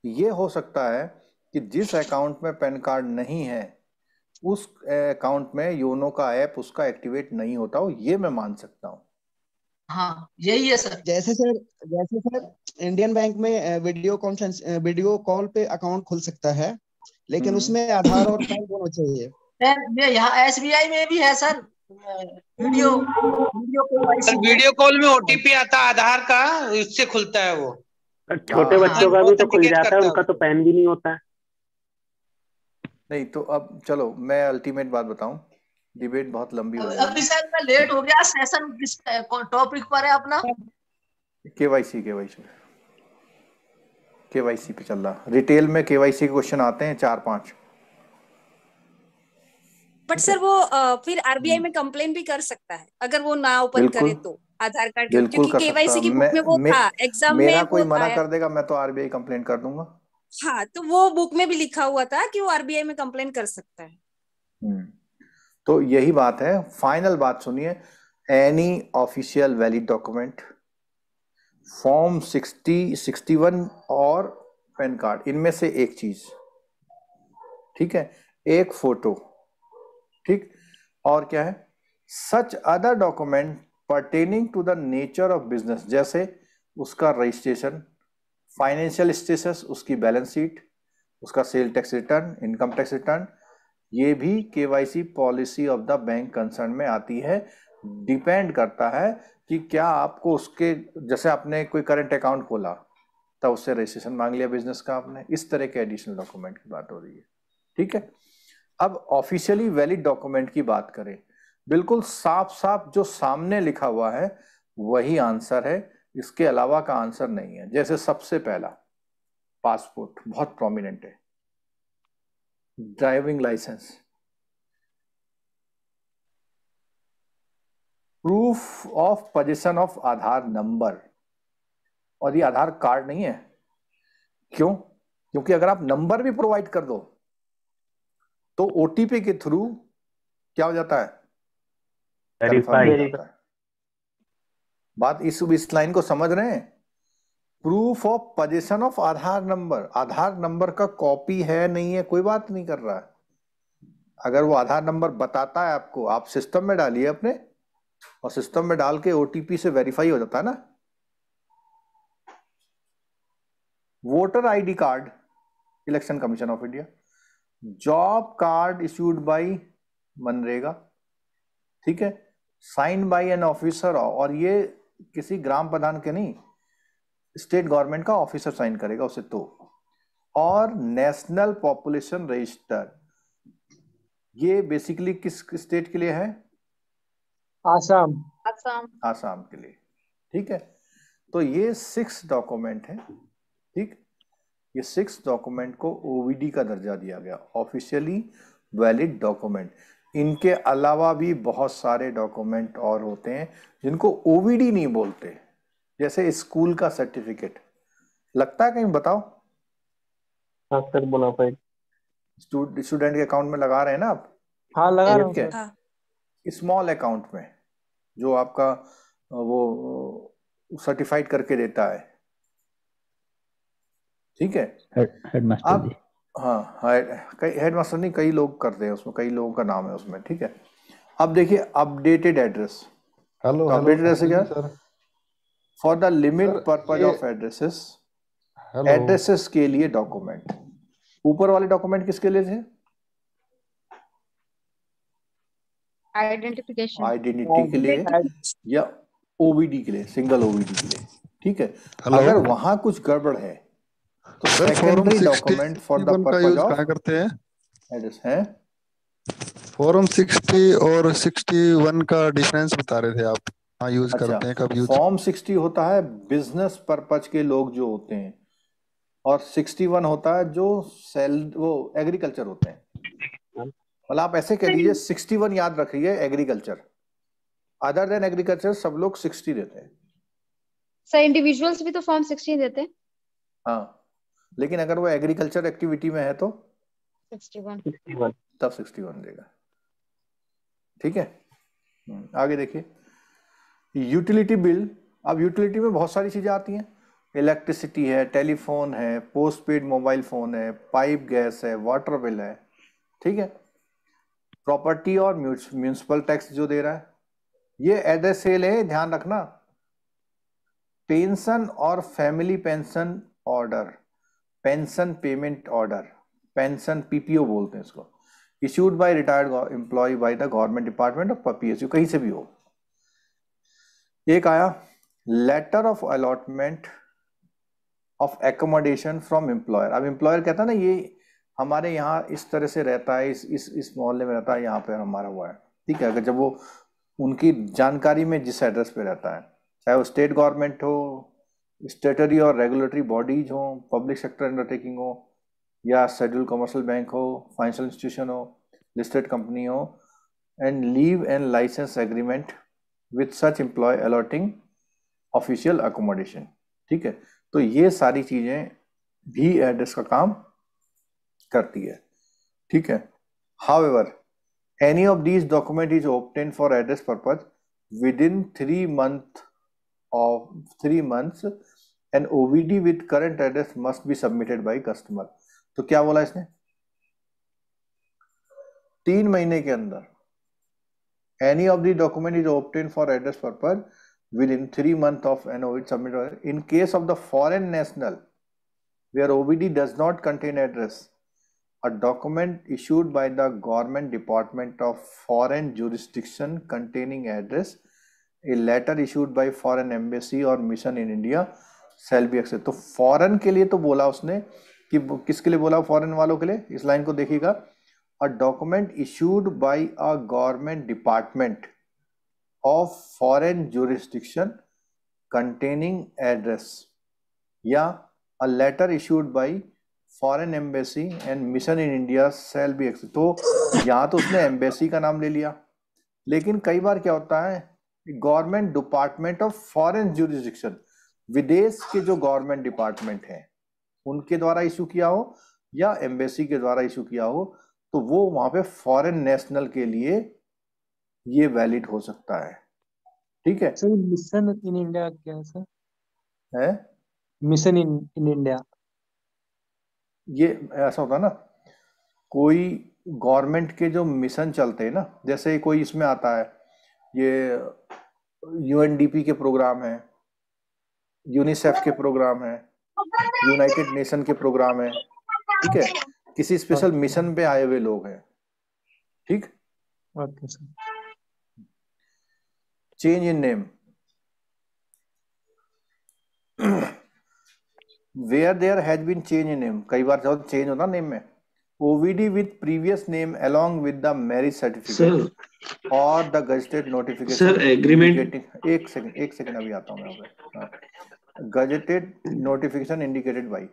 ये हो सकता है कि जिस अकाउंट में पैन कार्ड नहीं है उस अकाउंट में योनो का ऐप उसका एक्टिवेट नहीं होता हो, ये मैं मान सकता हूँ। हाँ यही है सर। जैसे सर इंडियन बैंक में वीडियो कॉल पे अकाउंट खुल सकता है, लेकिन उसमें आधार और पैन दोनों चाहिए। यहाँ SBI में भी है सर वीडियो कॉल में OTP आता है आधार का, इससे खुलता है वो। छोटे बच्चों का भी तो खुल जाता है, उनका तो पैन भी नहीं होता है। नहीं तो अब चलो मैं अल्टीमेट बात बताऊं, डिबेट बहुत लंबी हो जाएगी। अभी सर मैं लेट हो गया, सेशन किस टॉपिक पर है अपना? केवाईसी केवाईसी पे चल रहा। रिटेल में केवाईसी के क्वेश्चन आते हैं 4-5। बट सर वो फिर आरबीआई में कंप्लेन भी कर सकता है अगर वो ना ओपन बिल्कुल करे तो आधार कार्ड के, बिल्कुल क्योंकि कर सकता केवाईसी है। की बुक में वो था, एग्जाम में मेरा कोई वो मना आया। कर देगा मैं तो आरबीआई कंप्लेंट कर दूंगा। हाँ, तो वो बुक में भी लिखा हुआ था कि वो आरबीआई में कंप्लेन कर सकता है। तो यही बात है। फाइनल बात सुनिए, any official valid document, form 60, 61 और पैन कार्ड, इनमें से एक चीज, ठीक है, एक फोटो, ठीक, और क्या है, such other document pertaining to the nature of business, जैसे उसका रजिस्ट्रेशन, फाइनेंशियल स्टेटस, उसकी बैलेंस शीट, उसका sale tax return, income tax return, ये भी KYC policy of the bank concern में आती है। डिपेंड करता है कि क्या आपको उसके, जैसे आपने कोई करंट अकाउंट खोला तब उससे रजिस्ट्रेशन मांग लिया बिजनेस का आपने, इस तरह के एडिशनल डॉक्यूमेंट की बात हो रही है, ठीक है। अब ऑफिशियली वैलिड डॉक्यूमेंट की बात करें, बिल्कुल साफ साफ जो सामने लिखा हुआ है वही आंसर है, इसके अलावा का आंसर नहीं है। जैसे सबसे पहला पासपोर्ट बहुत प्रोमिनेंट है, driving licence, proof of position of Aadhaar number, और ये आधार कार्ड नहीं है। क्यों? क्योंकि अगर आप नंबर भी प्रोवाइड कर दो तो ओटीपी के थ्रू क्या हो जाता है, कंफर्म हो जाता है। बात इस लाइन को समझ रहे हैं? Proof of position of Aadhaar number, Aadhaar number का कॉपी है नहीं है कोई बात नहीं कर रहा है। अगर वो आधार नंबर बताता है आपको, आप सिस्टम में डालिए अपने, और सिस्टम में डाल के ओटीपी से वेरीफाई हो जाता है ना। Voter ID card, election commission of India, job card issued by MNREGA, ठीक है, साइन बाय एन ऑफिसर, और ये किसी ग्राम प्रधान के नहीं, स्टेट गवर्नमेंट का ऑफिसर साइन करेगा उसे तो। और नेशनल पॉपुलेशन रजिस्टर, ये बेसिकली किस स्टेट के लिए है? आसाम। आसाम के लिए, ठीक है। तो ये 6 डॉक्यूमेंट है, ठीक, ये 6 डॉक्यूमेंट को ओवीडी का दर्जा दिया गया, ऑफिशियली वैलिड डॉक्यूमेंट। इनके अलावा भी बहुत सारे डॉक्यूमेंट और होते हैं जिनको ओवीडी नहीं बोलते, जैसे स्कूल का सर्टिफिकेट लगता है कहीं, बताओ। हाँ सर, बोनाफाइड। स्टूडेंट के अकाउंट में लगा रहे हैं ना आप? हाँ, लगा रहा हूँ सर। हाँ। स्मॉल अकाउंट में जो आपका वो सर्टिफाइड करके देता है, ठीक है। हेडमास्टर अब जी। हाँ, हेडमास्टर नहीं, कई लोग करते हैं उसमें, कई लोगों का नाम है उसमें, ठीक है। अब देखिए अपडेटेड एड्रेस, हेलो तो अपडेटेड एड्रेस क्या? Sir. For the limit sir, purpose ये- ऑफ एड्रेसेस, हेलो एड्रेसेस के लिए डॉक्यूमेंट। ऊपर वाले डॉक्यूमेंट किसके लिए थे? आइडेंटिफिकेशन, आइडेंटिटी के लिए या ओवीडी के लिए, सिंगल ओवीडी के लिए, ठीक है। हेलो अगर वहां कुछ गड़बड़ है तो sir, form secondary document for the 61 का पर्पज यूज ऑफ कहाँ करते हैं? एड्रेस है। फॉरम 60 और 61 का डिफरेंस बता रहे थे आप। हाँ, यूज अच्छा, करते हैं, कब यूज? फॉर्म 60 होता है बिजनेस पर्पज के लोग जो होते हैं, और 61 होता है जो वो एग्रीकल्चर होते हैं। मतलब आप ऐसे कह दीजिए 61 याद रखिए एग्रीकल्चर, अदर देन एग्रीकल्चर सब लोग 60 देते हैं। सर इंडिविजुअल्स भी तो फॉर्म 16 देते हैं। हाँ, लेकिन अगर वो एग्रीकल्चर एक्टिविटी में है तो 61 तब 61 देगा, ठीक है। आगे देखिए यूटिलिटी बिल। अब यूटिलिटी में बहुत सारी चीजें आती हैं, इलेक्ट्रिसिटी है, टेलीफोन है, पोस्ट पेड मोबाइल फोन है, पाइप गैस है, वाटर बिल है, ठीक है। प्रॉपर्टी और म्यूनिसिपल टैक्स जो दे रहा है, ये एड्रेस सेल है, ध्यान रखना। पेंशन और family pension order, pension payment order, pension PPO बोलते हैं इसको, issued by retired employ by the government department of PSU, कहीं से भी हो। एक आया letter of allotment of accommodation from employer. अब एम्प्लॉयर कहता है ना, ये हमारे यहाँ इस तरह से रहता है, इस मोहल्ले में रहता है, यहाँ पे हमारा हुआ है, ठीक है। अगर जब वो उनकी जानकारी में जिस एड्रेस पे रहता है, चाहे वो स्टेट गवर्नमेंट हो स्टेटरी और रेगुलेटरी बॉडीज हो, पब्लिक सेक्टर अंडरटेकिंग हो, या शेड्यूल कमर्शियल बैंक हो, फाइनेंशियल इंस्टीट्यूशन हो, लिस्टेड कंपनी हो, and leave and licence agreement with such employ allotting official accommodation. ठीक है, तो ये सारी चीजें भी एड्रेस का काम करती है। ठीक है, however any of these document is obtained for address purpose within 3 months an OVD with current address must be submitted by customer। तो क्या बोला इसने? 3 महीने के अंदर any of the document is obtained for address purpose within 3 months of an OVD submitted in case of the foreign national where OVD does not contain address, a document issued by the government department of foreign jurisdiction containing address, a letter issued by foreign embassy or mission in India shall be accepted। तो फॉरेन के लिए तो बोला उसने कि किसके लिए बोला? फॉरेन वालों के लिए। इस लाइन को देखिएगा, a document issued by a government department of foreign jurisdiction containing address, या a letter issued by foreign embassy and mission in India shall be accepted. तो यहाँ तो उसने एम्बेसी का नाम ले लिया, लेकिन कई बार क्या होता है, government department of foreign jurisdiction, विदेश के जो गवर्नमेंट डिपार्टमेंट हैं उनके द्वारा इशू किया हो या एम्बेसी के द्वारा इशू किया हो, तो वो वहां पे फॉरेन नेशनल के लिए ये वैलिड हो सकता है। ठीक है सर, मिशन इन इंडिया क्या है सर? है मिशन इन इंडिया ये ऐसा होता है ना, कोई गवर्नमेंट के जो मिशन चलते हैं ना, जैसे कोई इसमें आता है, ये यूएनडीपी के प्रोग्राम है, यूनिसेफ के प्रोग्राम है, यूनाइटेड नेशन के प्रोग्राम है। ठीक है, किसी स्पेशल मिशन पे आए हुए लोग हैं। ठीक, okay sir. Change in name, where there has been change in name, कई बार जब चेंज होता नेम में, OVD with previous name along with the marriage certificate और the gazetted notification। Sir agreement, एक सेकंड अभी आता हूँ मैं। Gazetted notification indicated by.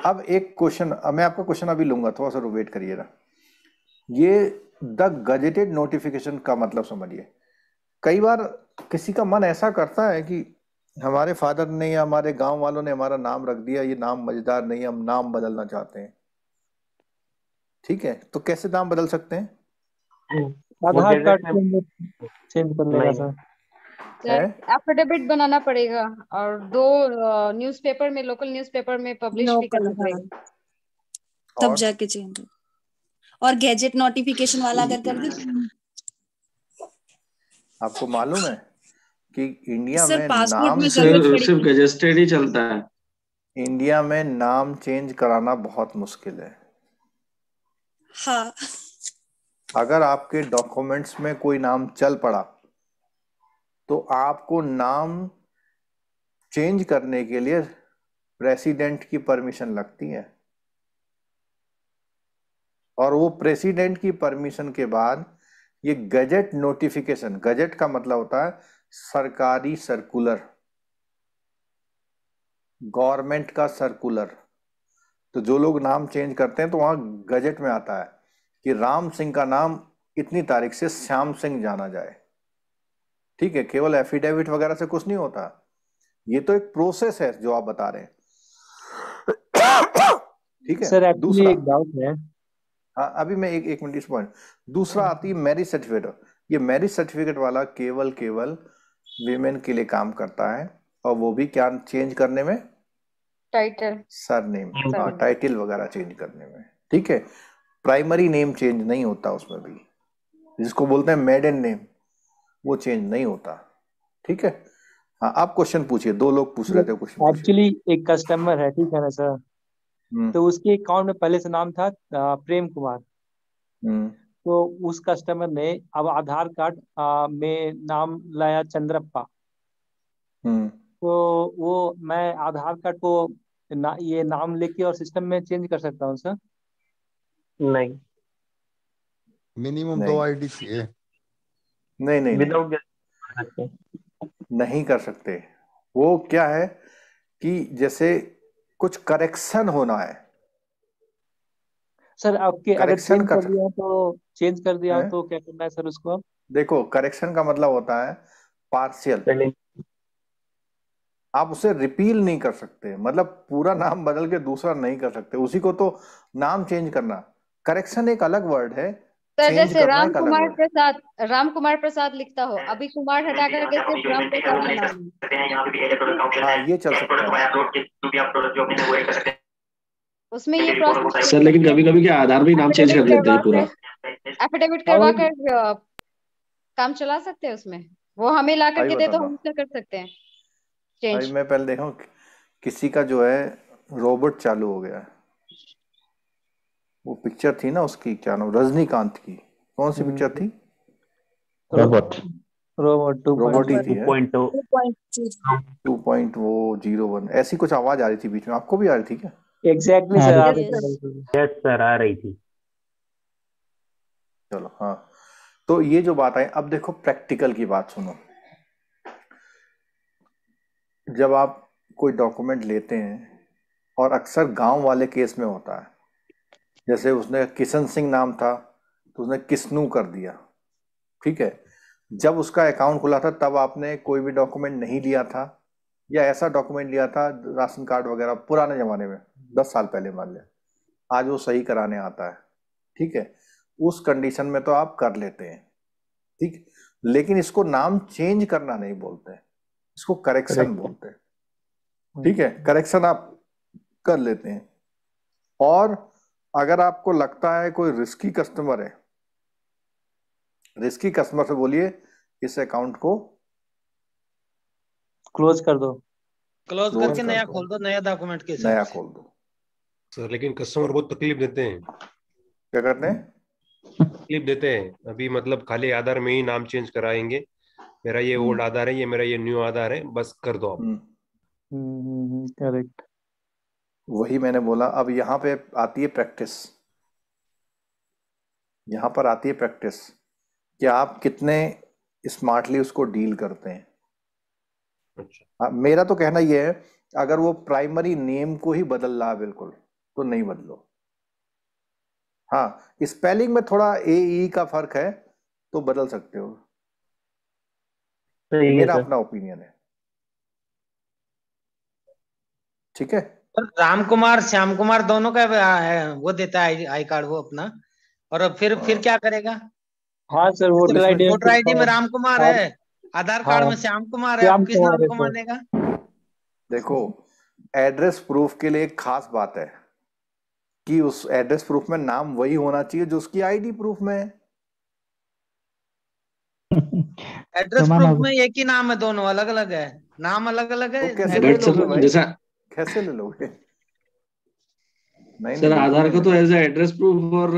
अब एक क्वेश्चन, मैं आपका क्वेश्चन अभी लूंगा, थोड़ा सा वेट करिएगा। ये द गजेटेड नोटिफिकेशन का मतलब समझिए, कई बार किसी का मन ऐसा करता है कि हमारे फादर ने या हमारे गांव वालों ने हमारा नाम रख दिया, ये नाम मजेदार नहीं है, हम नाम बदलना चाहते हैं। ठीक है, तो कैसे नाम बदल सकते हैं? आधार कार्ड चेंज करने का सर। सर एफिडेविट बनाना पड़ेगा और 2 न्यूज़पेपर में, लोकल न्यूज़पेपर में पब्लिश भी करना पड़ेगा, तब जाके चेंज। और गैजेट नोटिफिकेशन वाला अगर कर दे। आपको मालूम है कि इंडिया सर में पासपोर्ट नाम में जरूरत पड़ेगी। सिर्फ गजेस्टेड ही चलता है। इंडिया में नाम चेंज कराना बहुत मुश्किल है। हाँ, अगर आपके डॉक्यूमेंट्स में कोई नाम चल पड़ा तो आपको नाम चेंज करने के लिए प्रेसिडेंट की परमिशन लगती है, और वो प्रेसिडेंट की परमिशन के बाद ये गजेट नोटिफिकेशन, गजेट का मतलब होता है सरकारी सर्कुलर, गवर्नमेंट का सर्कुलर। तो जो लोग नाम चेंज करते हैं तो वहां गजेट में आता है कि राम सिंह का नाम इतनी तारीख से श्याम सिंह जाना जाए। ठीक है, केवल एफिडेविट वगैरह से कुछ नहीं होता, ये तो एक प्रोसेस है जो आप बता रहे हैं। ठीक है सर, दूसरा एक डाउट है। हाँ, अभी मैं एक मिनट इस पॉइंट। दूसरा आती है मैरिज सर्टिफिकेट। ये मैरिज सर्टिफिकेट वाला केवल वीमेन के लिए काम करता है, और वो भी क्या चेंज करने में, टाइटल, सरनेम, हाँ टाइटल वगैरह चेंज करने में। ठीक है, प्राइमरी नेम चेंज नहीं होता उसमें भी, जिसको बोलते हैं मेडन नेम, वो चेंज नहीं होता। ठीक है, हाँ आप क्वेश्चन पूछिए, 2 लोग पूछ रहे थे क्वेश्चन। एक्चुअली एक कस्टमर है, ठीक है ना सर, तो उसके अकाउंट में पहले से नाम था प्रेम कुमार। तो उस कस्टमर ने अब आधार कार्ड में नाम लाया चंद्रप्पा। तो वो मैं आधार कार्ड को ये नाम लेके और सिस्टम में चेंज कर सकता हूँ सर? नहीं, मिनिमम 2 आईडी चाहिए। नहीं, नहीं कर सकते। वो क्या है कि जैसे कुछ करेक्शन होना है, सर आपके अगर करेक्शन चेंज कर कर दिया तो चेंज कर दिया हैं? तो क्या करना है सर उसको आप? देखो करेक्शन का मतलब होता है पार्शियल, आप उसे रिपील नहीं कर सकते, मतलब पूरा नाम बदल के दूसरा नहीं कर सकते, उसी को तो नाम चेंज करना। करेक्शन एक अलग वर्ड है, सर चेंज जैसे करना एक अलग वर्ड है। राम कुमार प्रसाद लिखता हो, अभी कुमार हटा करके सिर्फ राम प्रसाद बनाना, हाँ ये चल सकता है। उसमें ये प्रोसेस सर लेकिन कभी कभी क्या आधार में ही नाम चेंज कर लेते हैं पूरा। एफिडेविट करवा कर काम चला सकते हैं उसमें, वो हमें ला करके दे तो हम उसका कर सकते हैं भाई चेंज। मैं पहले देखा किसी का जो है रोबोट चालू हो गया है, वो पिक्चर थी ना उसकी, क्या नाम, रजनीकांत की, कौन सी पिक्चर थी? रोबोट रोबोट ही थी 2.0 2.01 ऐसी कुछ आवाज आ रही थी बीच में, आपको भी आ रही थी क्या? एग्जैक्टली सर, यस सर आ रही थी। चलो हाँ, तो ये जो बात है, अब देखो प्रैक्टिकल की बात सुनो। जब आप कोई डॉक्यूमेंट लेते हैं, और अक्सर गांव वाले केस में होता है, जैसे उसने किशन सिंह नाम था तो उसने किस्नू कर दिया, ठीक है। जब उसका अकाउंट खुला था तब आपने कोई भी डॉक्यूमेंट नहीं लिया था, या ऐसा डॉक्यूमेंट लिया था राशन कार्ड वगैरह पुराने जमाने में 10 साल पहले मान लिया, आज वो सही कराने आता है, ठीक है, उस कंडीशन में तो आप कर लेते हैं, ठीक। लेकिन इसको नाम चेंज करना नहीं बोलते, इसको करेक्शन बोलते हैं, ठीक है। करेक्शन आप कर लेते हैं। और अगर आपको लगता है कोई रिस्की कस्टमर है, रिस्की कस्टमर से बोलिए इस अकाउंट को क्लोज कर दो, क्लोज करके नया खोल दो, नया डॉक्यूमेंट के साथ नया खोल दो। सर लेकिन कस्टमर बहुत तकलीफ देते हैं। क्या करते हैं? तकलीफ देते हैं। अभी मतलब खाली आधार में ही नाम चेंज कराएंगे, मेरा ये ओल्ड आधार है, ये मेरा ये न्यू आधार है, बस कर दो आप। करेक्ट। वही मैंने बोला, अब यहाँ पे आती है प्रैक्टिस, यहाँ पर आती है प्रैक्टिस कि आप कितने स्मार्टली उसको डील करते हैं। अच्छा। मेरा तो कहना ये है, अगर वो प्राइमरी नेम को ही बदल रहा है बिल्कुल, तो नहीं बदलो। हाँ, स्पेलिंग में थोड़ा ए ई का फर्क है तो बदल सकते हो, मेरा अपना ओपिनियन है, ठीक है। राम कुमार श्याम कुमार दोनों का वो देता है आई कार्ड वो अपना, और फिर क्या करेगा? हाँ सर, वोटर आईडी में राम कुमार है, आधार कार्ड में श्याम कुमार है, अब किस नाम को मानेगा? देखो एड्रेस प्रूफ के लिए एक खास बात है कि उस एड्रेस प्रूफ में नाम वही होना चाहिए जो उसकी आईडी प्रूफ में है। एड्रेस प्रूफ में एक ही नाम है, दोनों अलग अलग है, नाम अलग अलग है, तो कैसे ले लोगे भाई? जैसा कैसे ले लोगे? नहीं सर, आधार का तो एज एड्रेस प्रूफ और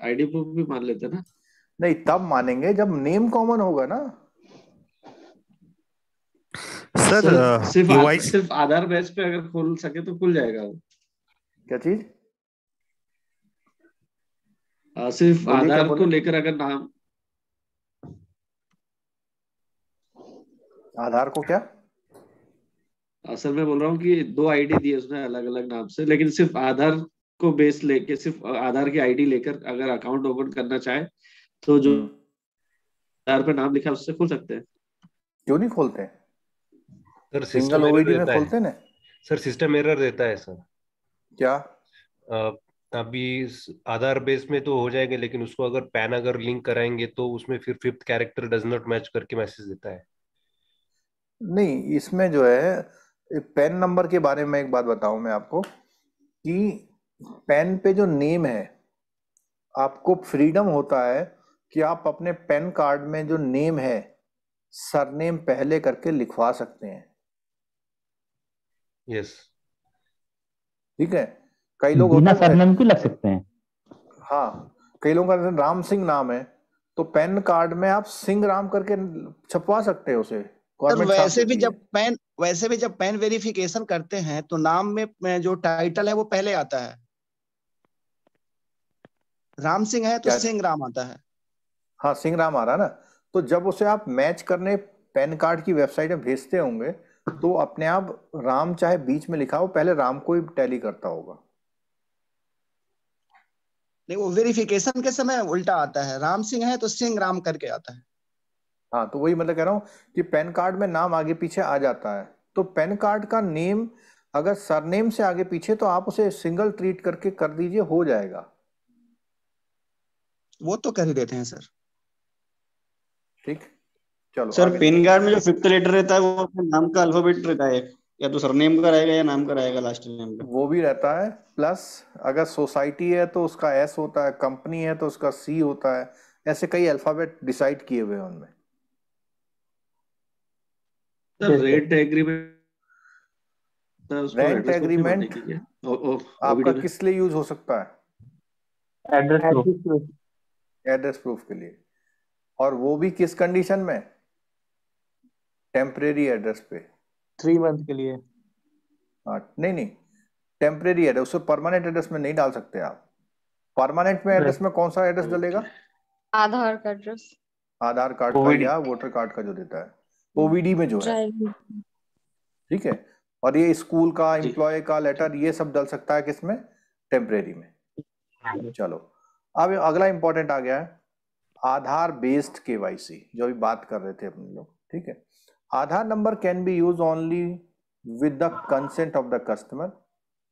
आईडी प्रूफ भी मान लेते हैं ना। नहीं, तब मानेंगे जब नेम कॉमन होगा ना। सर सिर्फ आधार बेस पे अगर खोल सके तो खुल जाएगा। क्या चीज? सिर्फ आधार को लेकर अगर नाम, आधार को क्या? सर मैं बोल रहा हूँ कि 2 आईडी दी है उसने अलग अलग नाम से, लेकिन सिर्फ आधार को बेस लेके, सिर्फ आधार की आईडी लेकर अगर अकाउंट ओपन करना चाहे तो जो आधार पे नाम लिखा है उससे खोल सकते हैं। क्यों नहीं खोलते? सर सिंगल ओवीडी में खोलते हैं ना। सर सिस्टम एरर देता है सर। क्या? अभी आधार बेस में तो हो जाएगा, लेकिन उसको अगर पैन अगर लिंक कराएंगे तो उसमें फिर 5th character does not match करके मैसेज देता है। नहीं, इसमें जो है पैन नंबर के बारे में एक बात बताऊं मैं आपको कि पैन पे जो नेम है, आपको फ्रीडम होता है कि आप अपने पैन कार्ड में जो नेम है सरनेम पहले करके लिखवा सकते हैं। यस, ठीक है। कई लोग बिना सरनेम भी लग सकते हैं। हाँ, कई लोगों का राम सिंह नाम है तो पैन कार्ड में आप सिंह राम करके छपवा सकते हैं उसे। वैसे भी जब पैन वेरिफिकेशन करते हैं तो नाम में जो टाइटल है वो पहले आता है। राम सिंह है तो सिंह राम आता है। हाँ, सिंह राम आ रहा ना, तो जब उसे आप मैच करने पैन कार्ड की वेबसाइट में भेजते होंगे तो अपने आप राम चाहे बीच में लिखा हो, पहले राम को ही टैली करता होगा। नहीं, वो वेरिफिकेशन के समय उल्टा आता है, राम सिंह है तो सिंह राम करके आता है। हाँ, तो वही मतलब कह रहा हूँ कि पैन कार्ड में नाम आगे पीछे आ जाता है, तो पैन कार्ड का नेम अगर सरनेम से आगे पीछे तो आप उसे सिंगल ट्रीट करके कर दीजिए, हो जाएगा। वो तो कर ही देते हैं सर। ठीक, चलो सर आगे। पैन कार्ड में जो फिफ्थ लेटर रहता है वो अपने नाम का अल्फाबेट रहता है, या तो सरनेम का रहेगा या नाम का रहेगा लास्ट नेम का। वो भी रहता है, प्लस अगर सोसाइटी है तो उसका एस होता है, कंपनी है तो उसका सी होता है, ऐसे कई अल्फाबेट डिसाइड किए हुए हैं उनमें। रेंट एग्रीमेंट, रेंट एग्रीमेंट आपका किस लिए यूज हो सकता है? एड्रेस प्रूफ के लिए, और वो भी किस कंडीशन में? टेम्परेरी एड्रेस पे 3 मंथ के लिए। हाँ, नहीं टेम्परेरी एड्रेस, उसको परमानेंट एड्रेस में नहीं डाल सकते आप। परमानेंट में एड्रेस में कौन सा एड्रेस डलेगा? आधार का एड्रेस, आधार कार्ड का या वोटर कार्ड का जो देता है, ओवीडी में जो है, ठीक है। और ये स्कूल का, एम्प्लॉय का लेटर, ये सब डल सकता है किसमें? टेम्परेरी में। चलो, अब अगला इंपॉर्टेंट आ गया है आधार बेस्ड केवाईसी, जो अभी बात कर रहे थे अपने लोग, ठीक है। Aadhaar number can be use only with the consent of the customer,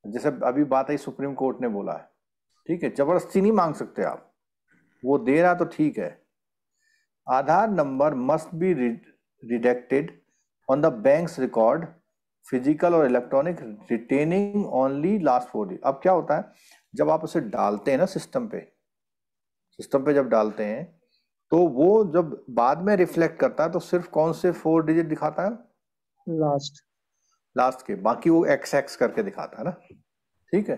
जैसे अभी बात आई सुप्रीम कोर्ट ने बोला है, ठीक है। जबरदस्ती नहीं मांग सकते आप, वो दे रहा तो ठीक है। Aadhaar number must be redacted on the banks record, physical or electronic, retaining only last 4 digits। अब क्या होता है, जब आप उसे डालते हैं ना सिस्टम पे जब डालते हैं तो वो जब बाद में रिफ्लेक्ट करता है तो सिर्फ कौन से 4 digit दिखाता है? लास्ट के, बाकी वो XX करके दिखाता है ना, ठीक है।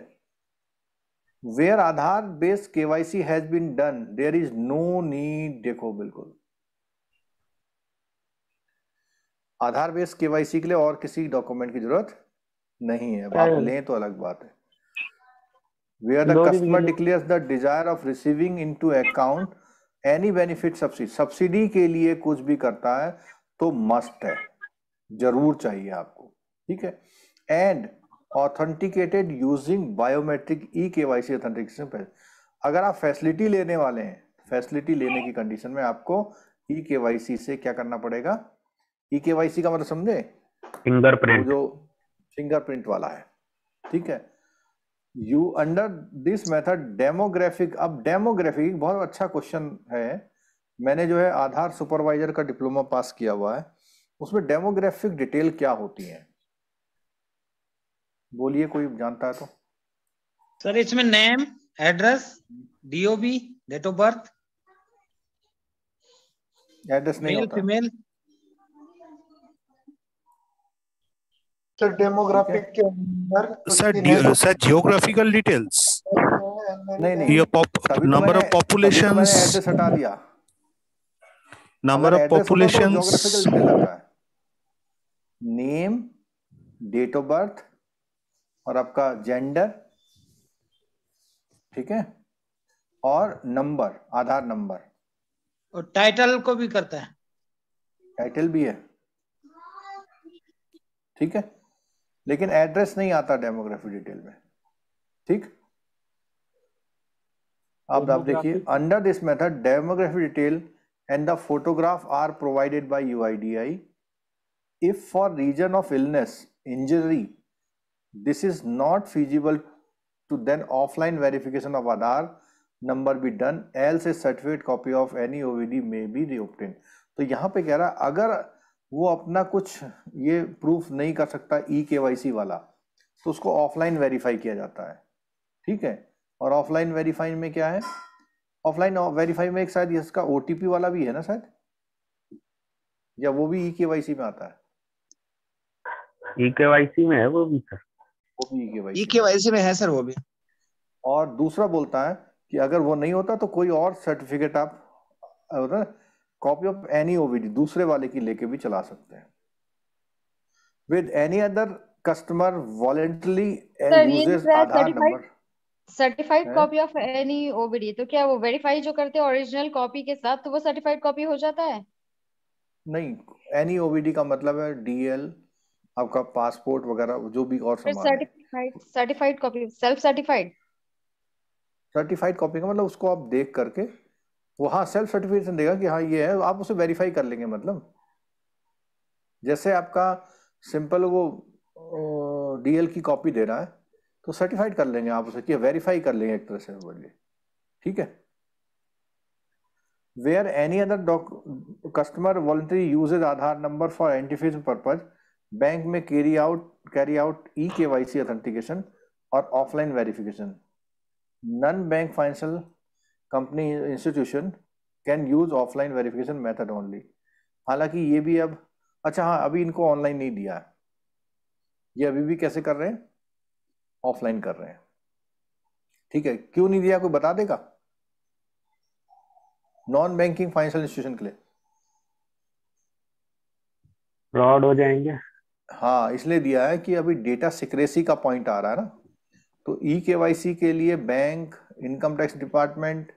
Where Aadhaar based KYC has been done there is no need, देखो बिल्कुल आधार बेस्ड केवाईसी के लिए और किसी डॉक्यूमेंट की जरूरत नहीं है। अब आप लें तो अलग बात है। Where the customer declares the desire of receiving into account any benefit subsidy, subsidy के लिए कुछ भी करता है तो मस्ट है, जरूर चाहिए आपको, ठीक है। And authenticated using biometric e-KYC authentication पे, अगर आप फैसिलिटी लेने वाले हैं, फैसिलिटी लेने की कंडीशन में आपको ई-केवाईसी से क्या करना पड़ेगा? ई-केवाईसी का मतलब समझे? फिंगरप्रिंट, जो फिंगरप्रिंट वाला है, ठीक है। You under this method demographic, अब डेमोग्राफिक बहुत अच्छा क्वेश्चन है, मैंने जो है आधार सुपरवाइजर का डिप्लोमा पास किया हुआ है, उसमें डेमोग्राफिक डिटेल क्या होती है, बोलिए कोई जानता है तो? सर इसमें name, address, DOB, date of birth, address नहीं होता, फीमेल। सर डेमोग्राफिक के अंदर सर जियोग्राफिकल डिटेल्स नहीं, ये नंबर ऑफ पॉपुलेशन, एड्रेस हटा दिया, number of population, geographical detail आता है, नेम, डेट ऑफ बर्थ और आपका जेंडर, ठीक है, और नंबर, आधार नंबर। और टाइटल को भी करता है, टाइटल भी है, ठीक है, लेकिन एड्रेस नहीं आता डेमोग्राफी डिटेल में, ठीक। अब आप देखिए, under this method demography detail and the photograph are provided by UIDAI if for reason of illness, injury, this is not feasible to then offline verification of Aadhaar number be done, else a certificate copy of any OVD may be reobtained। तो यहाँ पे कह रहा है अगर वो अपना कुछ ये प्रूफ नहीं कर सकता ई-केवाईसी वाला, तो उसको ऑफलाइन वेरीफाई किया जाता है, ठीक है। और ऑफलाइन वेरीफाई में क्या है? ऑफलाइन वेरीफाई में एक शायद इसका OTP वाला भी है ना शायद, या वो भी ई-केवाईसी में आता है? ई-केवाईसी में है वो भी सर, वो भी ई-केवाईसी में है सर वो भी। और दूसरा बोलता है कि अगर वो नहीं होता तो कोई और सर्टिफिकेट आप कॉपी ऑफ एनी ओवीडी दूसरे वाले की लेके भी चला सकते हैं। With any other customer voluntarily uses Aadhaar number, certified copy of any OVD, तो क्या वो वेरीफाई जो करते हैं ओरिजिनल कॉपी के साथ, तो वो सर्टिफाइड कॉपी हो जाता है? नहीं, एनी ओवीडी का मतलब है DL, आपका पासपोर्ट वगैरह जो भी और फिर सामान है। Certified copy, self certified. Certified copy का मतलब उसको आप देख करके वो, हाँ सेल्फ सर्टिफिकेशन देगा कि हाँ ये है, आप उसे वेरीफाई कर लेंगे। मतलब जैसे आपका सिंपल वो डीएल की कॉपी दे रहा है तो सर्टिफाइड कर लेंगे आप उसे, कि वेरीफाई कर लेंगे एक तरह से बोलिए, ठीक है। Where any other customer voluntary uses Aadhaar number for identification purpose, bank में कैरी आउट ई-KYC ऑथेंटिकेशन और offline verification. Non bank financial company institution can use offline verification method only. हालांकि ये भी अब, अच्छा हाँ, अभी इनको ऑनलाइन नहीं दिया है, ये अभी भी कैसे कर रहे हैं, ऑफलाइन कर रहे हैं, ठीक है। क्यों नहीं दिया, कोई बता देगा? नॉन बैंकिंग फाइनेंशियल इंस्टीट्यूशन के लिए फ्रॉड हो जाएंगे। हाँ, इसलिए दिया है कि अभी डेटा सिक्रेसी का पॉइंट आ रहा है ना, तो ई-KYC के लिए बैंक, इनकम टैक्स डिपार्टमेंट,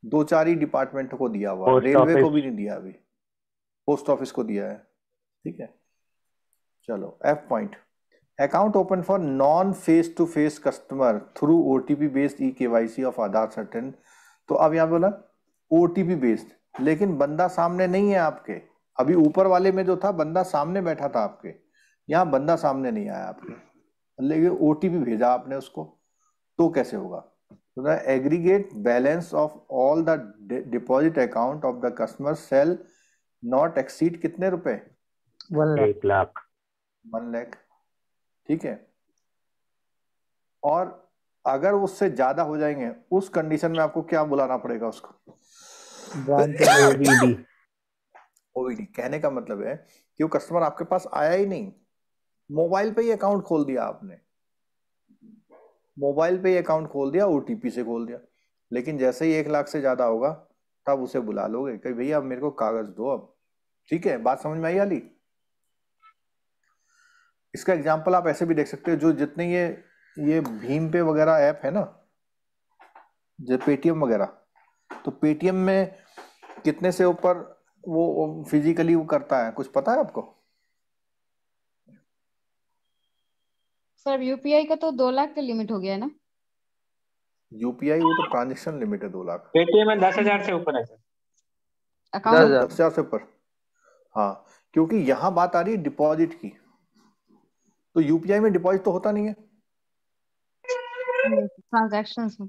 2-4 ही डिपार्टमेंट को दिया हुआ, रेलवे को भी नहीं दिया, अभी पोस्ट ऑफिस को दिया है, ठीक है। चलो F point, account open for non face to face customer through OTP based ई-KYC ऑफ आधार सर्टेन। तो अब यहाँ बोला OTP बेस्ड, लेकिन बंदा सामने नहीं है आपके। अभी ऊपर वाले में जो था बंदा सामने बैठा था आपके, यहाँ बंदा सामने नहीं आया आपके, लेकिन OTP भेजा आपने उसको, तो कैसे होगा? तो the aggregate balance of all the deposit account of the customer shall not exceed कितने रुपए? 1 लाख। 1 लाख, ठीक है। और अगर उससे ज्यादा हो जाएंगे उस कंडीशन में आपको क्या बुलाना पड़ेगा उसको? OVD। कहने का मतलब है कि वो कस्टमर आपके पास आया ही नहीं, मोबाइल पे ही अकाउंट खोल दिया आपने, मोबाइल पे ही अकाउंट खोल दिया, OTP से खोल दिया, लेकिन जैसे ही 1 लाख से ज्यादा होगा तब उसे बुला लोगे कि भैया अब मेरे को कागज दो अब, ठीक है। बात समझ में आई वाली? इसका एग्जांपल आप ऐसे भी देख सकते हो, जो जितने ये भीम पे वगैरह ऐप है ना, जो पेटीएम वगैरह, तो पेटीएम में कितने से ऊपर वो फिजिकली वो करता है, कुछ पता है आपको? सर यूपीआई का तो 2 लाख का लिमिट हो गया है ना? यूपीआई वो तो ट्रांजैक्शन लिमिट है 2 लाख। पेटीएम में 10,000 से ऊपर है सर, अकाउंट 10,000 से ऊपर। हाँ, क्योंकि यहाँ बात आ रही है डिपॉजिट की, तो यूपीआई में डिपॉजिट तो होता नहीं है, ट्रांजैक्शंस में।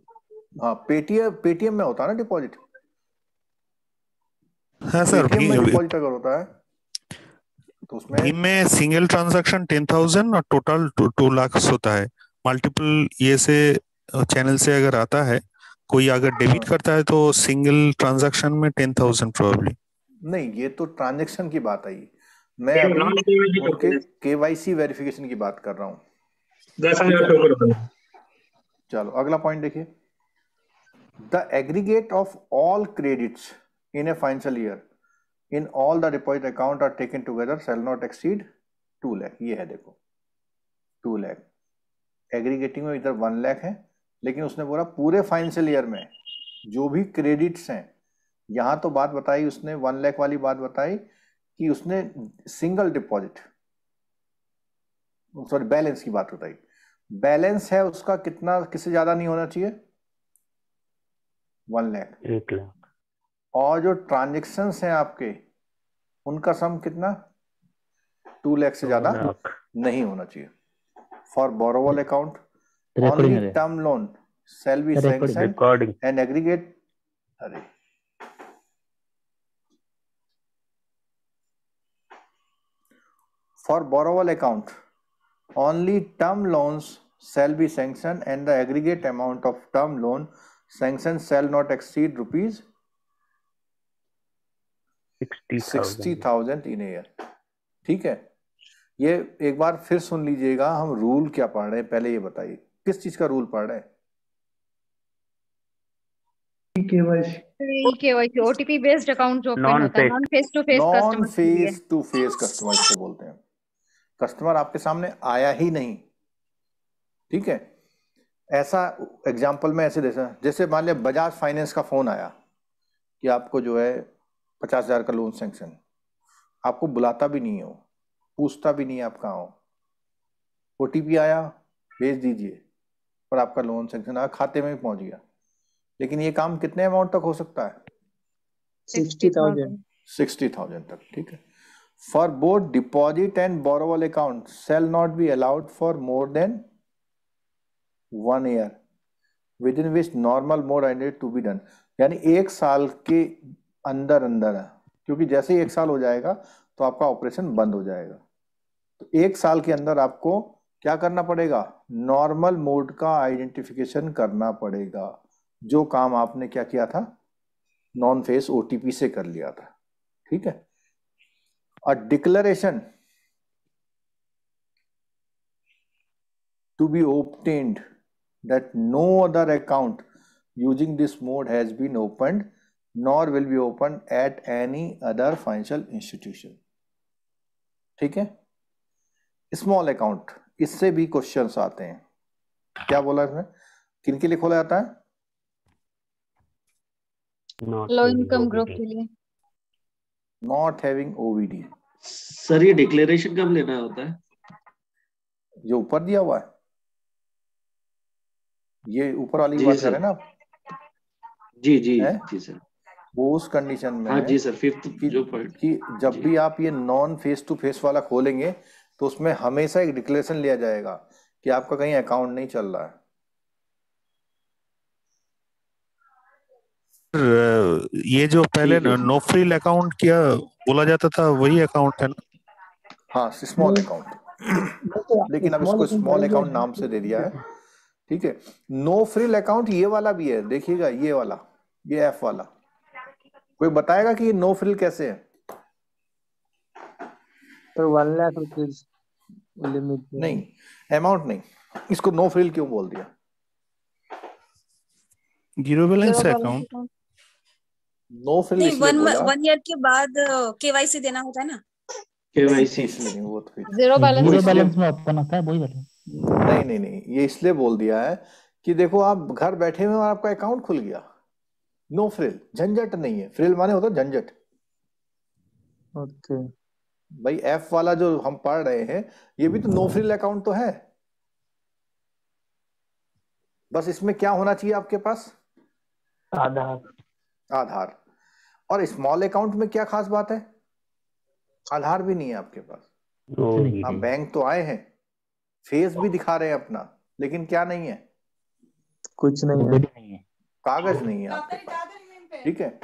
हाँ पेटीएम में होता है ना डिपॉजिट। हाँ सर, पेटीएम में डिपॉजिट अगर होता है तो उसमें भीम में सिंगल ट्रांजैक्शन 10,000 और टोटल 2 लाख होता है। मल्टीपल ये से चैनल से अगर आता है, कोई अगर डेबिट करता है तो सिंगल ट्रांजैक्शन में 10,000 प्रोबेबली। नहीं, ये तो ट्रांजैक्शन की बात आई, मैं अभी उनके KYC वेरिफिकेशन की बात कर रहा हूँ। 10,000। चलो अगला पॉइंट देखिए, the aggregate of all credits in a financial year in all the deposit account are taken together shall not exceed 2 lakh. ये है देखो 2 लाख, एग्रीगेटिंग में इधर 1 लाख है, लेकिन उसने बोला पूरे फाइनेंशियल ईयर में जो भी क्रेडिट्स हैं, यहाँ तो बात बताई उसने 1 लाख वाली बात बताई कि उसने सिंगल डिपॉजिट, सॉरी बैलेंस की बात बताई। बैलेंस है उसका कितना, किससे ज्यादा नहीं होना चाहिए? 1 लाख। 1 लाख। और जो ट्रांजेक्शन्स हैं आपके, उनका सम कितना? 2 लाख से ज्यादा नहीं होना चाहिए। For borrowal account only term loan shall be sanctioned and aggregate. अरे for borrower account only term loans shall be sanctioned and the aggregate amount of term loan sanctioned shall not exceed rupees 60,000 in a year. ठीक है, ये एक बार फिर सुन लीजिएगा, हम रूल क्या पढ़ रहे हैं पहले ये बताइए, किस चीज का रूल पढ़ रहे हैं? ई-KYC OTP बेस्ड अकाउंट जो ओपन होता है, non face to face customer, non face to face customer इसको बोलते हैं। कस्टमर आपके सामने आया ही नहीं, ठीक है। ऐसा एग्जांपल में ऐसे जैसे मान लिया बजाज फाइनेंस का फोन आया कि आपको जो है 50,000 का लोन सैंक्शन, आपको बुलाता भी नहीं हो, पूछता भी नहीं है आप कहाँ हो, ओटीपी आया भेज दीजिए और आपका लोन सेंक्शन आया, खाते में भी पहुंच गया। लेकिन ये काम कितने अमाउंट तक हो सकता है? 60,000 तक, ठीक है। For both deposit and borrowal account shall not be allowed for more than 1 year within which normal mode identity to be done. यानी 1 साल के अंदर अंदर है, क्योंकि जैसे ही 1 साल हो जाएगा तो आपका ऑपरेशन बंद हो जाएगा। तो 1 साल के अंदर आपको क्या करना पड़ेगा? नॉर्मल मोड का आइडेंटिफिकेशन करना पड़ेगा, जो काम आपने क्या किया था, नॉन फेस ओटीपी से कर लिया था, ठीक है। A declaration to be obtained that no other account using this mode has been opened nor will be opened at any other financial institution, ठीक है। स्मॉल अकाउंट, इससे भी क्वेश्चंस आते हैं। क्या बोला इसमें, किन के लिए खोला जाता है? लो इनकम ग्रुप के लिए। Not having OVD. सर ये डिक्लेरेशन कब लेना होता है? जो ऊपर दिया हुआ है, ये ऊपर वाली जी बात सर। कर रहे हैं ना आप? जी जी है? जी सर। वो उस कंडीशन में हाँ है जी सर, फिफ्थ कि, जो पॉइंट कि जब जी भी आप ये नॉन फेस टू फेस वाला खोलेंगे तो उसमें हमेशा एक डिक्लेरेशन लिया जाएगा कि आपका कहीं अकाउंट नहीं चल रहा है। ये जो पहले ठीक है नो फ्रिल अकाउंट क्या बोला जाता था, वही अकाउंट है ना? हाँ, स्मॉल अकाउंट, लेकिन अब इसको स्मॉल अकाउंट नाम से दे दिया है, ठीक है। नो फ्रिल अकाउंट ये वाला भी है, देखिएगा ये वाला, ये एफ वाला। कोई बताएगा कि ये नो फ्रिल कैसे है? तो 1 लाख रुपीज लिमिट नहीं, अमाउंट नहीं, इसको नो फ्रिल क्यों बोल दिया? Zero balance account. No frill नहीं, इसलिए बोला, 1 ईयर के बाद केवाईसी देना होता है ना। केवाईसी इसलिए नहीं, वो तो जीरो बैलेंस में ओपन होता है, वही बैलेंस। नहीं, ये इसलिए बोल दिया है कि देखो आप घर बैठे हुए और आपका अकाउंट खुल गया, नो फ्रिल, झंझट नहीं है। फ्रिल माने होता झंझट। ओके भाई एफ वाला जो हम पढ़ रहे हैं ये भी तो नो फ्रिल अकाउंट तो है, बस इसमें क्या होना चाहिए आपके पास? आधार। और स्मॉल अकाउंट में क्या खास बात है? आधार भी नहीं है आपके पास। आप बैंक तो आए हैं, फेस भी दिखा रहे हैं अपना, लेकिन क्या नहीं है? कुछ नहीं है, कागज नहीं है आपके पास, ठीक है।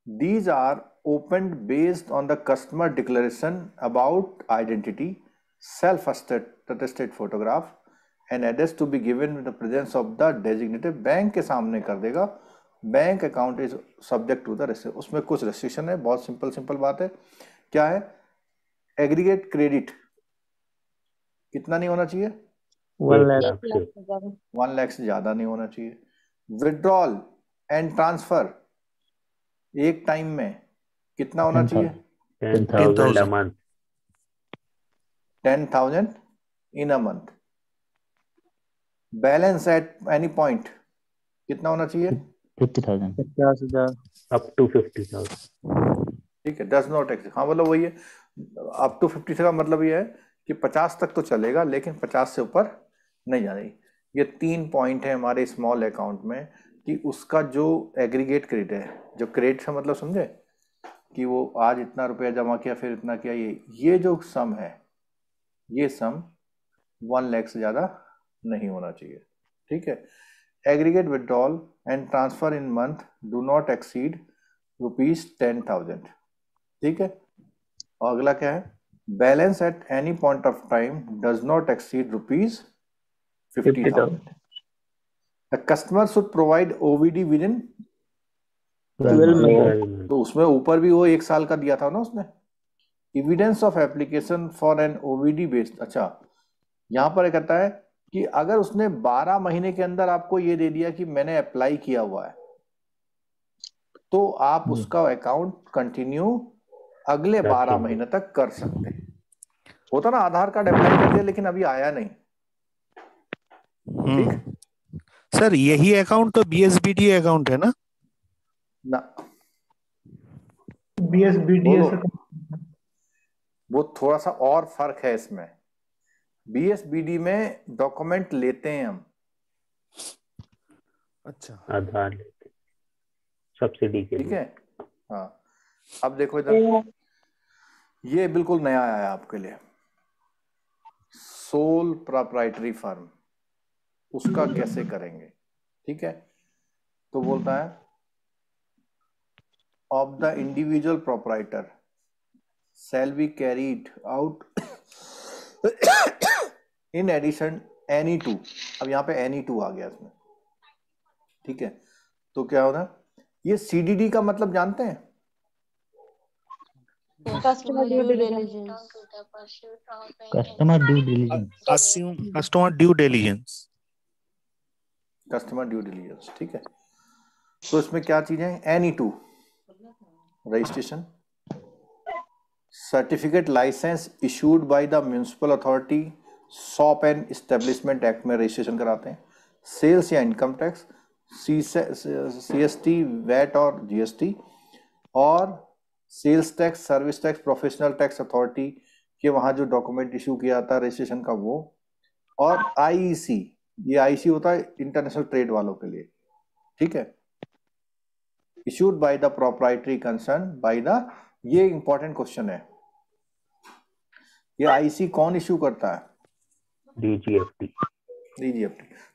These are opened based on the customer declaration about identity, self-attested photograph and address to be given in the presence of the designated। Bank के सामने कर देगा। Bank account is subject to the restriction. उसमें कुछ रेस्ट्रिक्शन है, बहुत सिंपल बात है। क्या है? एग्रीगेट क्रेडिट कितना नहीं होना चाहिए? 1 लाख 1 लाख से ज्यादा नहीं होना चाहिए। विड्रॉल एंड ट्रांसफर एक टाइम में कितना होना चाहिए? 10,000 a month। 10,000 in a month। Balance at any point कितना होना चाहिए? 50,000। 50,000 up to 50,000। ठीक है, डज नॉट एक्सीड। हाँ मतलब वही है, अप टू 50 का मतलब ये है कि 50 तक तो चलेगा, लेकिन 50 से ऊपर नहीं जाना। ये 3 पॉइंट है हमारे स्मॉल अकाउंट में कि उसका जो एग्रीगेट क्रेडिट है, जो क्रेडिट से मतलब समझे कि वो आज इतना रुपया जमा किया फिर इतना किया, ये जो सम है, ये सम 1 लाख से ज्यादा नहीं होना चाहिए, ठीक है। Aggregate withdrawal and transfer in month do not exceed ₹10,000, ठीक है। और अगला क्या है? Balance at any point of time does not exceed ₹50,000। The customer should provide OVD within 12 months। तो उसमें ऊपर भी वो 1 साल का दिया था ना उसने। Evidence of application for an OVD based। अच्छा, यहाँ पर कहता है कि अगर उसने 12 महीने के अंदर आपको ये दे दिया कि मैंने अप्लाई किया हुआ है, तो आप उसका अकाउंट कंटिन्यू अगले 12 महीने तक कर सकते हैं। होता ना, आधार कार्ड अप्लाई कर दिया लेकिन अभी आया नहीं, ठीक। सर यही अकाउंट तो BSBD अकाउंट है ना? BSBDS वो थोड़ा सा और फर्क है इसमें। BSBD में डॉक्यूमेंट लेते हैं हम। अच्छा, आधार लेते सब्सिडी के ठीक लिए। है, हाँ। अब देखो इधर, ये बिल्कुल नया आया है आपके लिए, सोल प्रोप्राइटरी फर्म, उसका कैसे करेंगे। ठीक है, तो बोलता है of the individual proprietor shall be carried out in addition any to। अब यहाँ पे any to आ गया इसमें। ठीक है, तो क्या होता है, ये CDD का मतलब जानते हैं? Customer due diligence. Customer due diligence. Customer due diligence. Customer due diligence, ठीक है। तो इसमें क्या चीजें, any two registration, certificate licence issued by the municipal authority, shop and establishment act में रजिस्ट्रेशन कराते हैं, सेल्स या इनकम टैक्स, CST, वैट और GST, और sales tax, service tax, professional tax authority के वहां जो डॉक्यूमेंट इशू किया जाता है रजिस्ट्रेशन का वो, और IEC, ये IEC होता है इंटरनेशनल ट्रेड वालों के लिए। ठीक है, issued by the proprietary concern by the, ये इंपॉर्टेंट क्वेश्चन है, ये IEC कौन इशू करता है? DGFT।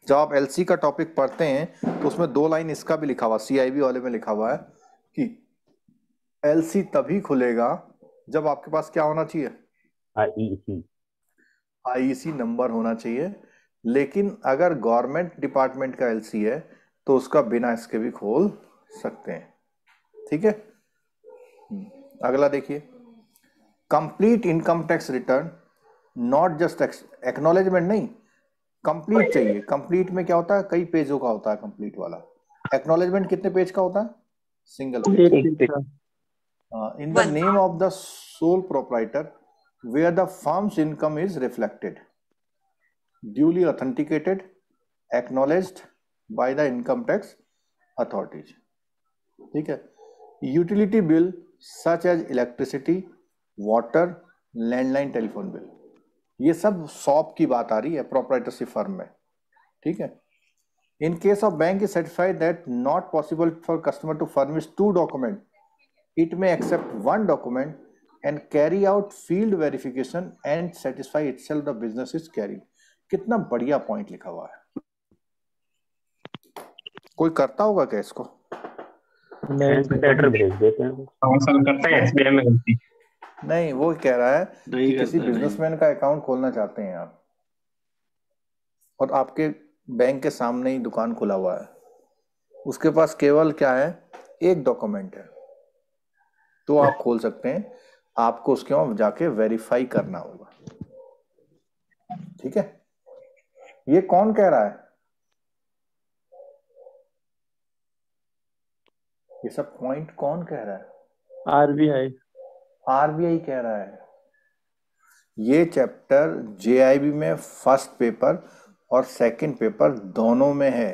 जब आप LC का टॉपिक पढ़ते हैं तो उसमें 2 लाइन इसका भी लिखा हुआ, CIB वाले में लिखा हुआ है कि LC तभी खुलेगा जब आपके पास क्या होना चाहिए, IEC नंबर होना चाहिए। लेकिन अगर गवर्नमेंट डिपार्टमेंट का LC है तो उसका बिना इसके भी खोल सकते हैं। ठीक है, अगला देखिए, complete income tax return, not just acknowledgement नहीं, कंप्लीट चाहिए। कंप्लीट में क्या होता है, कई पेजों का होता है कंप्लीट वाला। एक्नॉलेजमेंट कितने पेज का होता है, single page. In the name of the sole proprietor where the firm's income is reflected, duly authenticated, acknowledged by the income tax authorities. ठीक है, utility bill such as electricity, water, landline, telephone bill, ये सब शॉप की बात आ रही है प्रोप्राइटरशिप फर्म में। ठीक है, in case of bank is certified that not possible for customer to furnish 2 document, it may accept 1 document and carry out field verification and satisfy itself the business is carry. कितना बढ़िया पॉइंट लिखा हुआ है, कोई करता होगा क्या इसको? लेटर भेज देते हैं। करता है SBI में गलती नहीं, वो कह रहा है नहीं कि किसी करता, बिजनेसमैन का अकाउंट खोलना चाहते हैं आप, और आपके बैंक के सामने ही दुकान खुला हुआ है, उसके पास केवल क्या है, 1 डॉक्यूमेंट है, तो आप खोल सकते हैं। आपको उसके वहां जाके वेरीफाई करना होगा। ठीक है, ये कौन कह रहा है, ये सब पॉइंट कौन कह रहा है? RBI कह रहा है। ये चैप्टर JIB में फर्स्ट पेपर और सेकंड पेपर दोनों में है।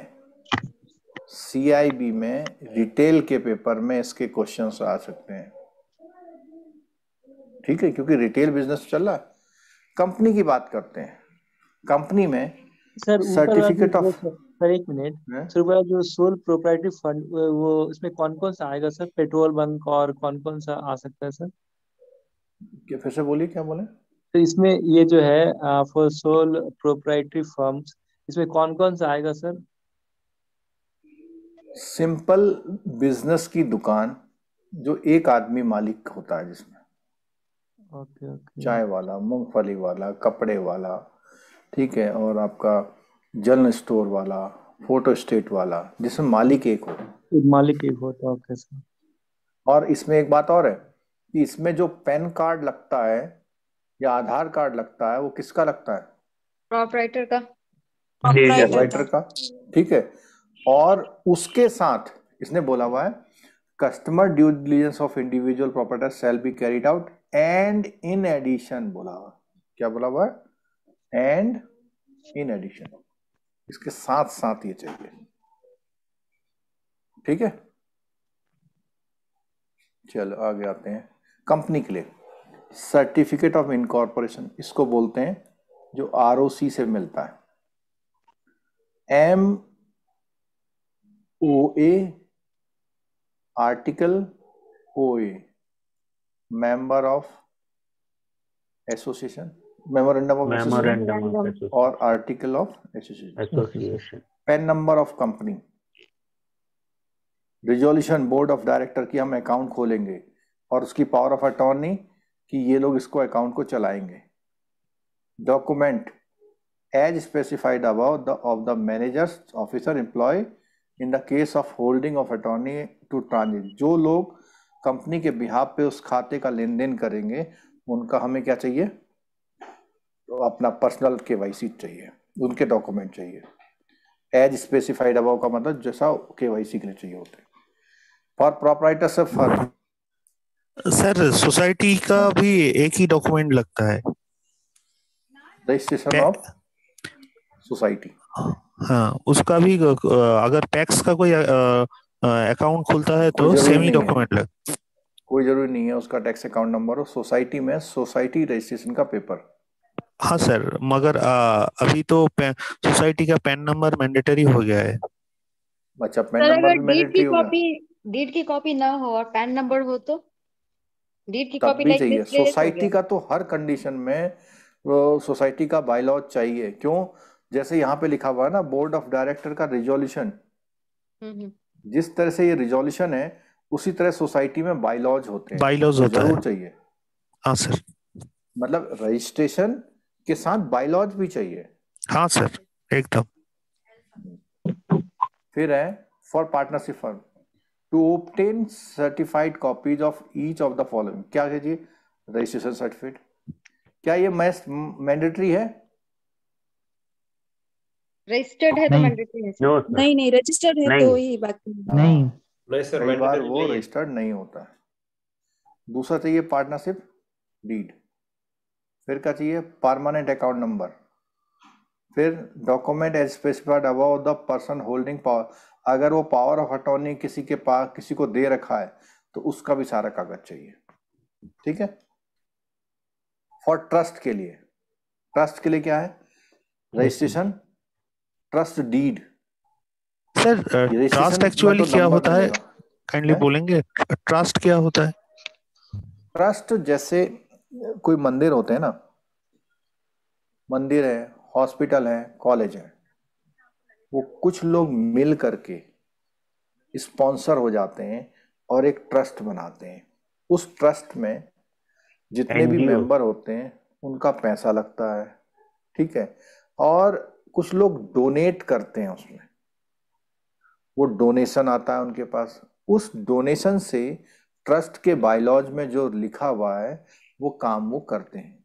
CIB में रिटेल के पेपर में इसके क्वेश्चंस आ सकते हैं। ठीक है, क्योंकि रिटेल बिजनेस चल रहा है। कंपनी की बात करते हैं, कंपनी में सर सर्टिफिकेट ऑफ, सर एक मिनट सर, वो जो सोल प्रोप्राइटरी फंड वो इसमें कौन कौन सा आएगा सर, पेट्रोल बंक और कौन कौन सा आ सकता है सर? फिर से बोलिए, क्या बोले? तो इसमें ये जो है फॉर सोल प्रोप्राइटरी फर्म्स, इसमें कौन कौन सा आएगा सर? सिंपल बिजनेस की दुकान जो एक आदमी मालिक होता है, जिसमें ओके चाय वाला, मूंगफली वाला, कपड़े वाला, ठीक है, और आपका जनरल स्टोर वाला, फोटो स्टेट वाला, जिसमें मालिक एक हो, होता है। Okay sir. और इसमें एक बात और है कि इसमें जो पैन कार्ड लगता है या आधार कार्ड लगता है वो किसका लगता है? प्रोप्राइटर का। प्रोप्राइटर का, ठीक है। और उसके साथ इसने बोला हुआ है customer due diligence of individual proprietor shall be carried out and in addition बोला हुआ। क्या बोला हुआ है? एंड इन एडिशन, इसके साथ साथ ये चाहिए। ठीक है, चलो आगे आते हैं। कंपनी के लिए सर्टिफिकेट ऑफ इनकॉर्पोरेशन, इसको बोलते हैं, जो आरओसी से मिलता है। MOA, article OA, member of association, memorandum of association और article of association. PAN number of company, resolution board of director की हम अकाउंट खोलेंगे और उसकी पावर ऑफ अटॉर्नी कि ये लोग इसको अकाउंट को चलाएंगे। Document as specified above of the managers officer employ in the case of holding of attorney to transit, जो लोग कंपनी के बिहाफ पे उस खाते का लेन देन करेंगे उनका हमें क्या चाहिए, तो अपना पर्सनल KYC चाहिए, उनके डॉक्यूमेंट चाहिए। एज स्पेसिफाइड अबव का मतलब जैसा KYC के लिए चाहिए होते हैं। For proprietorship firm, sir society का भी एक ही डॉक्यूमेंट लगता है, रजिस्ट्रेशन ऑफ सोसाइटी। हाँ, उसका भी अगर टैक्स का कोई अकाउंट खुलता है तो सेम ही डॉक्यूमेंट लगता है। कोई जरूरी नहीं है उसका टैक्स अकाउंट नंबर हो, सोसाइटी में सोसाइटी रजिस्ट्रेशन का पेपर। हाँ सर, मगर अभी तो सोसाइटी का पैन नंबर मैंडेटरी हो गया है। अच्छा, पैन सर नंबर अगर मैंडेटरी हो गया। डीड की कॉपी ना हो और पैन नंबर हो तो डीड की तब कॉपी भी लाइक चाहिए। दिस प्लेस हो सोसाइटी गया। का तो हर कंडीशन में वो सोसाइटी का बायलॉज चाहिए। क्यों? जैसे यहाँ पे लिखा हुआ है ना, बोर्ड ऑफ डायरेक्टर का रिजोल्यूशन, जिस तरह से ये रिजोल्यूशन है उसी तरह सोसाइटी में बायलॉज होते हैं, बायलॉज वो होता जरूर है। चाहिए। हाँ सर। मतलब रजिस्ट्रेशन के साथ बायलॉज भी चाहिए। हाँ सर, एकदम। फिर है for partnership firm to obtain certified copies of each of the following, क्या कीजिए, रजिस्ट्रेशन सर्टिफिकेट। क्या ये मैंडेटरी है? रजिस्टर्ड है तो मैंडेटरी है। नहीं नहीं, रजिस्टर्ड है तो ही बाकी नहीं सर, कई बार mandatory वो नहीं है। रजिस्टर्ड नहीं होता है। दूसरा चाहिए पार्टनरशिप डीड। फिर क्या चाहिए, परमानेंट अकाउंट नंबर। फिर document as specified about the person holding power, अगर वो पावर ऑफ अटॉर्नी किसी के पास किसी को दे रखा है तो उसका भी सारा कागज चाहिए। ठीक है। फॉर ट्रस्ट के लिए, ट्रस्ट के लिए क्या है, registration, trust deed. Sir trust actually क्या होता है, काइंडली बोलेंगे, ट्रस्ट क्या होता है? ट्रस्ट जैसे कोई मंदिर होते हैं ना, मंदिर है, हॉस्पिटल है, कॉलेज है, वो कुछ लोग मिल करके स्पॉन्सर हो जाते हैं और एक ट्रस्ट बनाते हैं। उस ट्रस्ट में जितने भी मेंबर होते हैं उनका पैसा लगता है। ठीक है। और कुछ लोग डोनेट करते हैं, उसमें वो डोनेशन आता है उनके पास। उस डोनेशन से ट्रस्ट के बायलॉज में जो लिखा हुआ है वो काम वो करते हैं।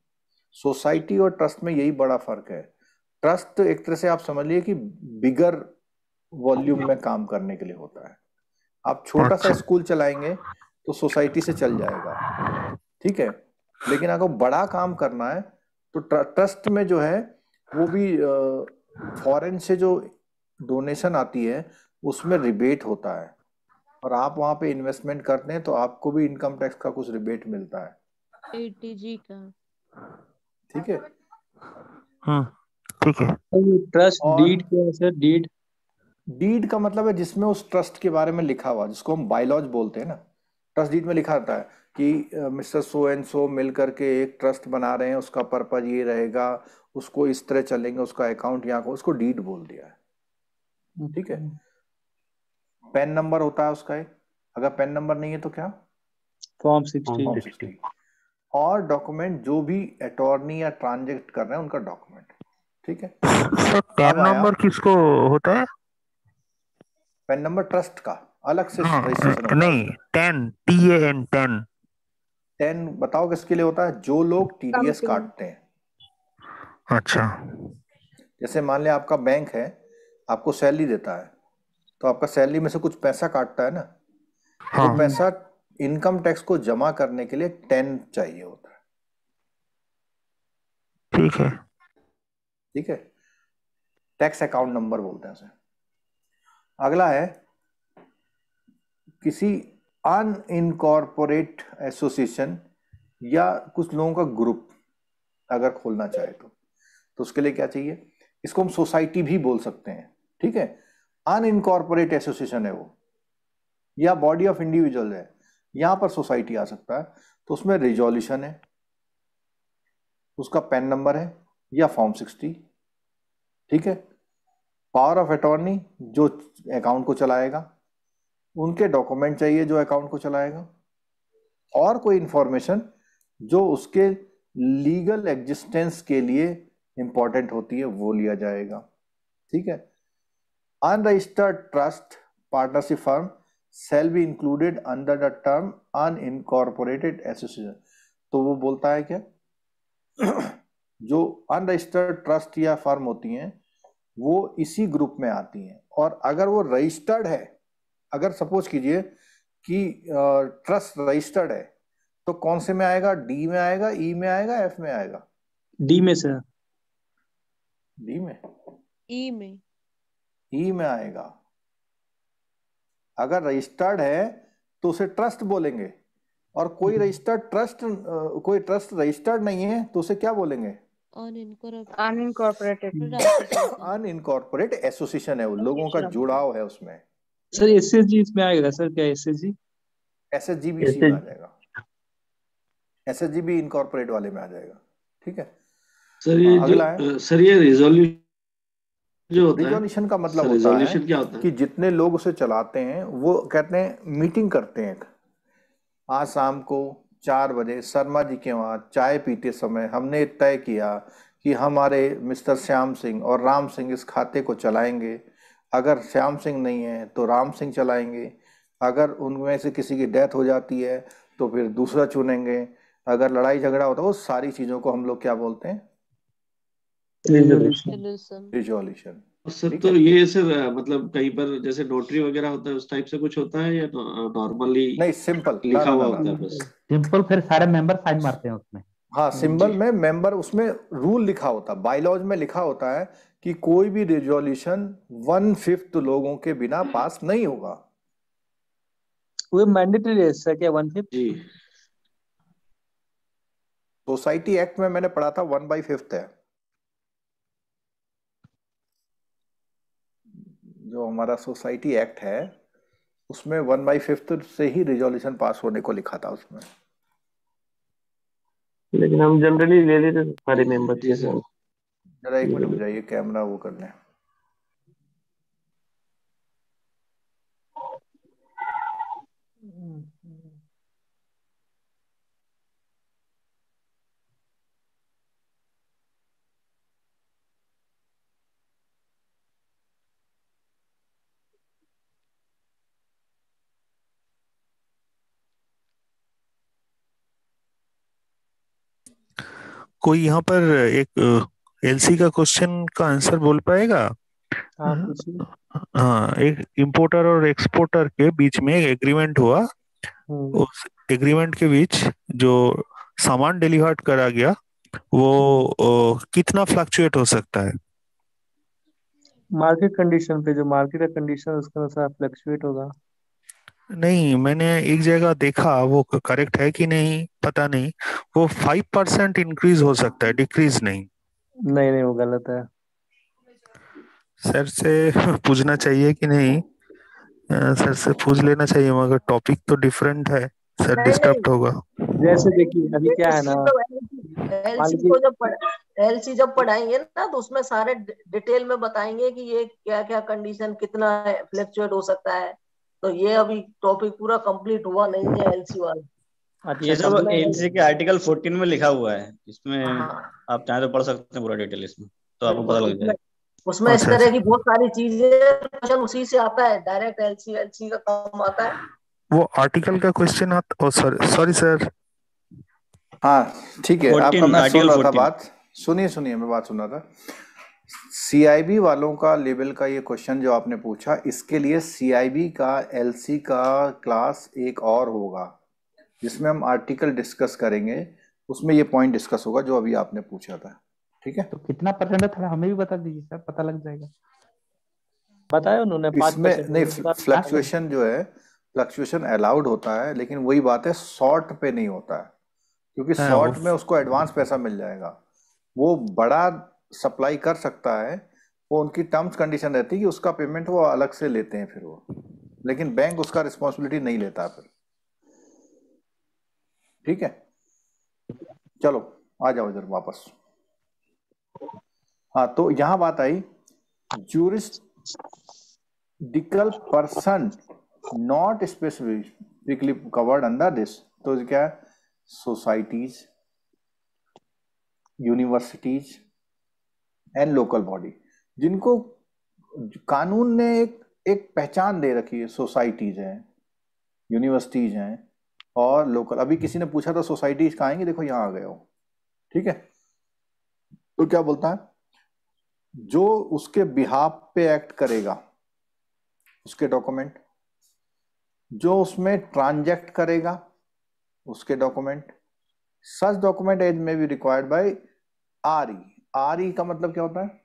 सोसाइटी और ट्रस्ट में यही बड़ा फर्क है। ट्रस्ट एक तरह से आप समझ लीजिए कि बिगर वॉल्यूम में काम करने के लिए होता है। आप छोटा सा स्कूल चलाएंगे तो सोसाइटी से चल जाएगा, ठीक है, लेकिन अगर बड़ा काम करना है तो ट्रस्ट में जो है वो भी फॉरेन से जो डोनेशन आती है उसमें रिबेट होता है, और आप वहां पे इन्वेस्टमेंट करते हैं तो आपको भी इनकम टैक्स का कुछ रिबेट मिलता है। ATG का। ठीक है। ठीक है। ट्रस्ट डीड क्या है सर? डीड डीड का मतलब है जिसमें उस ट्रस्ट के बारे में लिखा हुआ, जिसको हम बायलॉज बोलते हैं ना। ट्रस्ट डीड में लिखा रहता है कि मिस्टर सो एंड सो मिल करके एक ट्रस्ट बना रहे हैं, उसका पर्पज ये रहेगा, उसको इस तरह चलेंगे, उसका अकाउंट यहाँ को, उसको डीड बोल दिया है। ठीक है। पैन नंबर होता है उसका एक, अगर पैन नंबर नहीं है तो क्या, फॉर्म 60। और डॉक्यूमेंट जो भी अटॉर्नी या ट्रांजेक्ट कर रहे हैं उनका डॉक्यूमेंट। ठीक है। पैन नंबर किसको होता है? पैन नंबर ट्रस्ट का अलग से रजिस्ट्रेशन नहीं, 10 10 बताओ किसके लिए होता है, जो लोग टीडीएस काटते हैं। अच्छा। जैसे मान लिया आपका बैंक है, आपको सैलरी देता है, तो आपका सैलरी में से कुछ पैसा काटता है ना, हाँ। वो पैसा इनकम टैक्स को जमा करने के लिए 10 चाहिए होता है। ठीक है। ठीक है। टैक्स अकाउंट नंबर बोलते हैं उसे। अगला है किसी अनइनकॉर्पोरेट एसोसिएशन या कुछ लोगों का ग्रुप अगर खोलना चाहे तो उसके लिए क्या चाहिए, इसको हम सोसाइटी भी बोल सकते हैं, ठीक है। अनइनकॉर्पोरेट एसोसिएशन है वो, या बॉडी ऑफ इंडिविजुअल है, यहां पर सोसाइटी आ सकता है। तो उसमें रिजोल्यूशन है, उसका पैन नंबर है या फॉर्म 60, ठीक है। पावर ऑफ अटॉर्नी जो अकाउंट को चलाएगा, उनके डॉक्यूमेंट चाहिए जो अकाउंट को चलाएगा, और कोई इंफॉर्मेशन जो उसके लीगल एग्जिस्टेंस के लिए इंपॉर्टेंट होती है वो लिया जाएगा, ठीक है। Unregistered trust partnership firm shall be included under the term unincorporated association। तो वो बोलता है क्या, जो अनरजिस्टर्ड ट्रस्ट या फर्म होती हैं वो इसी ग्रुप में आती हैं, और अगर वो रजिस्टर्ड है, अगर सपोज कीजिए कि ट्रस्ट रजिस्टर्ड है, तो कौन से में आएगा, डी में आएगा, ई में आएगा, एफ में आएगा? डी में सर। डी में, ई में, ई में आएगा। अगर रजिस्टर्ड है तो उसे ट्रस्ट बोलेंगे, और कोई रजिस्टर्ड ट्रस्ट, कोई ट्रस्ट रजिस्टर्ड नहीं है तो उसे क्या बोलेंगे? अनइनकॉर्पोरेट एसोसिएशन है, वो लोगों का जुड़ाव है उसमें। सर एसएसजी इसमें आएगा सर? क्या एसएसजी? एसएसजी भी इसी में आ जाएगा, एसएसजी भी इनकॉर्पोरेट वाले में आ जाएगा, ठीक है। सर ये अगला है, सर ये रिजोल्यूशन जो होता है, रिजोल्यूशन का मतलब होता रिजोल्यूशन क्या होता है है? कि जितने लोग उसे चलाते हैं वो कहते हैं मीटिंग करते हैं। आज शाम को 4 बजे शर्मा जी के वहाँ चाय पीते समय हमने तय किया कि हमारे मिस्टर श्याम सिंह और राम सिंह इस खाते को चलाएंगे। अगर श्याम सिंह नहीं है तो राम सिंह चलाएंगे, अगर उनमें से किसी की डेथ हो जाती है तो फिर दूसरा चुनेंगे, अगर लड़ाई झगड़ा होता है, वो सारी चीजों को हम लोग क्या बोलते हैं? रिजोल्यूशन। सर तो ये सर मतलब कहीं पर जैसे नोटरी वगैरह होता है उस टाइप से कुछ होता है, या नॉर्मली नहीं, सिंपल लिखा हुआ होता है बस? सिंपल, फिर सारे मेंबर साइन मारते हैं उसमें। हाँ, सिंबल में मेंबर, उसमें रूल लिखा होता है, बायलॉज में लिखा होता है कि कोई भी रिजोल्यूशन 1/5 लोगों के बिना पास नहीं होगा। वो मैंडेटरी है सर क्या 1/5? जी, सोसाइटी एक्ट में मैंने पढ़ा था 1/5 है, जो हमारा सोसाइटी एक्ट है उसमें 1/5 से ही रिजोल्यूशन पास होने को लिखा था उसमें। लेकिन हम जनरली ले लेते सारे मेंबर के साथ। जरा एक मिनट जाइए, कैमरा वो कर लें। कोई यहाँ पर एक एलसी का क्वेश्चन का आंसर बोल पाएगा? हाँ, एक इंपोर्टर और एक्सपोर्टर के बीच में एक एग्रीमेंट हुआ, उस एग्रीमेंट के बीच जो सामान डिलीवर्ड करा गया वो कितना फ्लक्चुएट हो सकता है? मार्केट कंडीशन पे, जो मार्केट का कंडीशन उसके अनुसार फ्लक्चुएट होगा। नहीं, मैंने एक जगह देखा, वो करेक्ट है कि नहीं पता नहीं, वो 5% इंक्रीज हो सकता है, डिक्रीज नहीं। नहीं वो गलत है। सर से पूछना चाहिए कि नहीं? सर से पूछ लेना चाहिए, मगर टॉपिक तो डिफरेंट है सर, डिस्टर्ब होगा। जैसे देखिए अभी क्या है ना, एलसी जब पढ़ाएंगे ना तो उसमें सारे डिटेल में बताएंगे कि ये क्या क्या कंडीशन कितना फ्लक्चुएट हो सकता है। तो ये अभी टॉपिक पूरा कंप्लीट हुआ नहीं है एलसी वाला। ये सब एलसी के आर्टिकल 14 में लिखा हुआ है, इसमें आप चाहे तो पढ़ सकते हैं पूरा डिटेल इसमें, तो आपको पता लग जाएगा। उसमें इस तरह की बहुत सारी चीजें, क्वेश्चन उसी से आता है, डायरेक्ट एलसी का काम आता है। वो आर्टिकल का क्वेश्चन आता, सॉरी सर। हाँ ठीक है, आपका मैं सुन रहा था बात, सुनिए मैं बात सुन रहा था। सीआईबी वालों का लेवल का ये क्वेश्चन जो आपने पूछा, इसके लिए सीआईबी का एलसी का क्लास एक और होगा जिसमें हम आर्टिकल डिस्कस करेंगे, उसमें ये पॉइंट डिस्कस होगा जो अभी आपने पूछा था, ठीक है। तो कितना परसेंट है थोड़ा हमें भी बता दीजिए सर, पता लग जाएगा। बताया उन्होंने 5%। नहीं, फ्लक्चुएशन जो है, फ्लक्चुएशन अलाउड होता है, लेकिन वही बात है शॉर्ट पे नहीं होता है। क्योंकि शॉर्ट में उसको एडवांस पैसा मिल जाएगा, वो बड़ा सप्लाई कर सकता है, वो उनकी टर्म्स कंडीशन रहती है कि उसका पेमेंट वो अलग से लेते हैं फिर वो, लेकिन बैंक उसका रिस्पॉन्सिबिलिटी नहीं लेता फिर। ठीक है, चलो आ जाओ इधर वापस। हाँ, तो यहां बात I juridical person not specifically covered under this, तो क्या है, societies, universities and local body, जिनको कानून ने एक पहचान दे रखी है। सोसाइटीज हैं, यूनिवर्सिटीज हैं और लोकल। अभी किसी ने पूछा था सोसाइटीज कहाँ आएंगे, देखो यहाँ आ गए हो। ठीक है, तो क्या बोलता है, जो उसके बिहाफ पे एक्ट करेगा उसके डॉक्यूमेंट, जो उसमें ट्रांजैक्ट करेगा उसके डॉक्यूमेंट, सच डॉक्यूमेंट एज में बी रिक्वायर्ड बाय आरई। आरई का मतलब क्या होता है,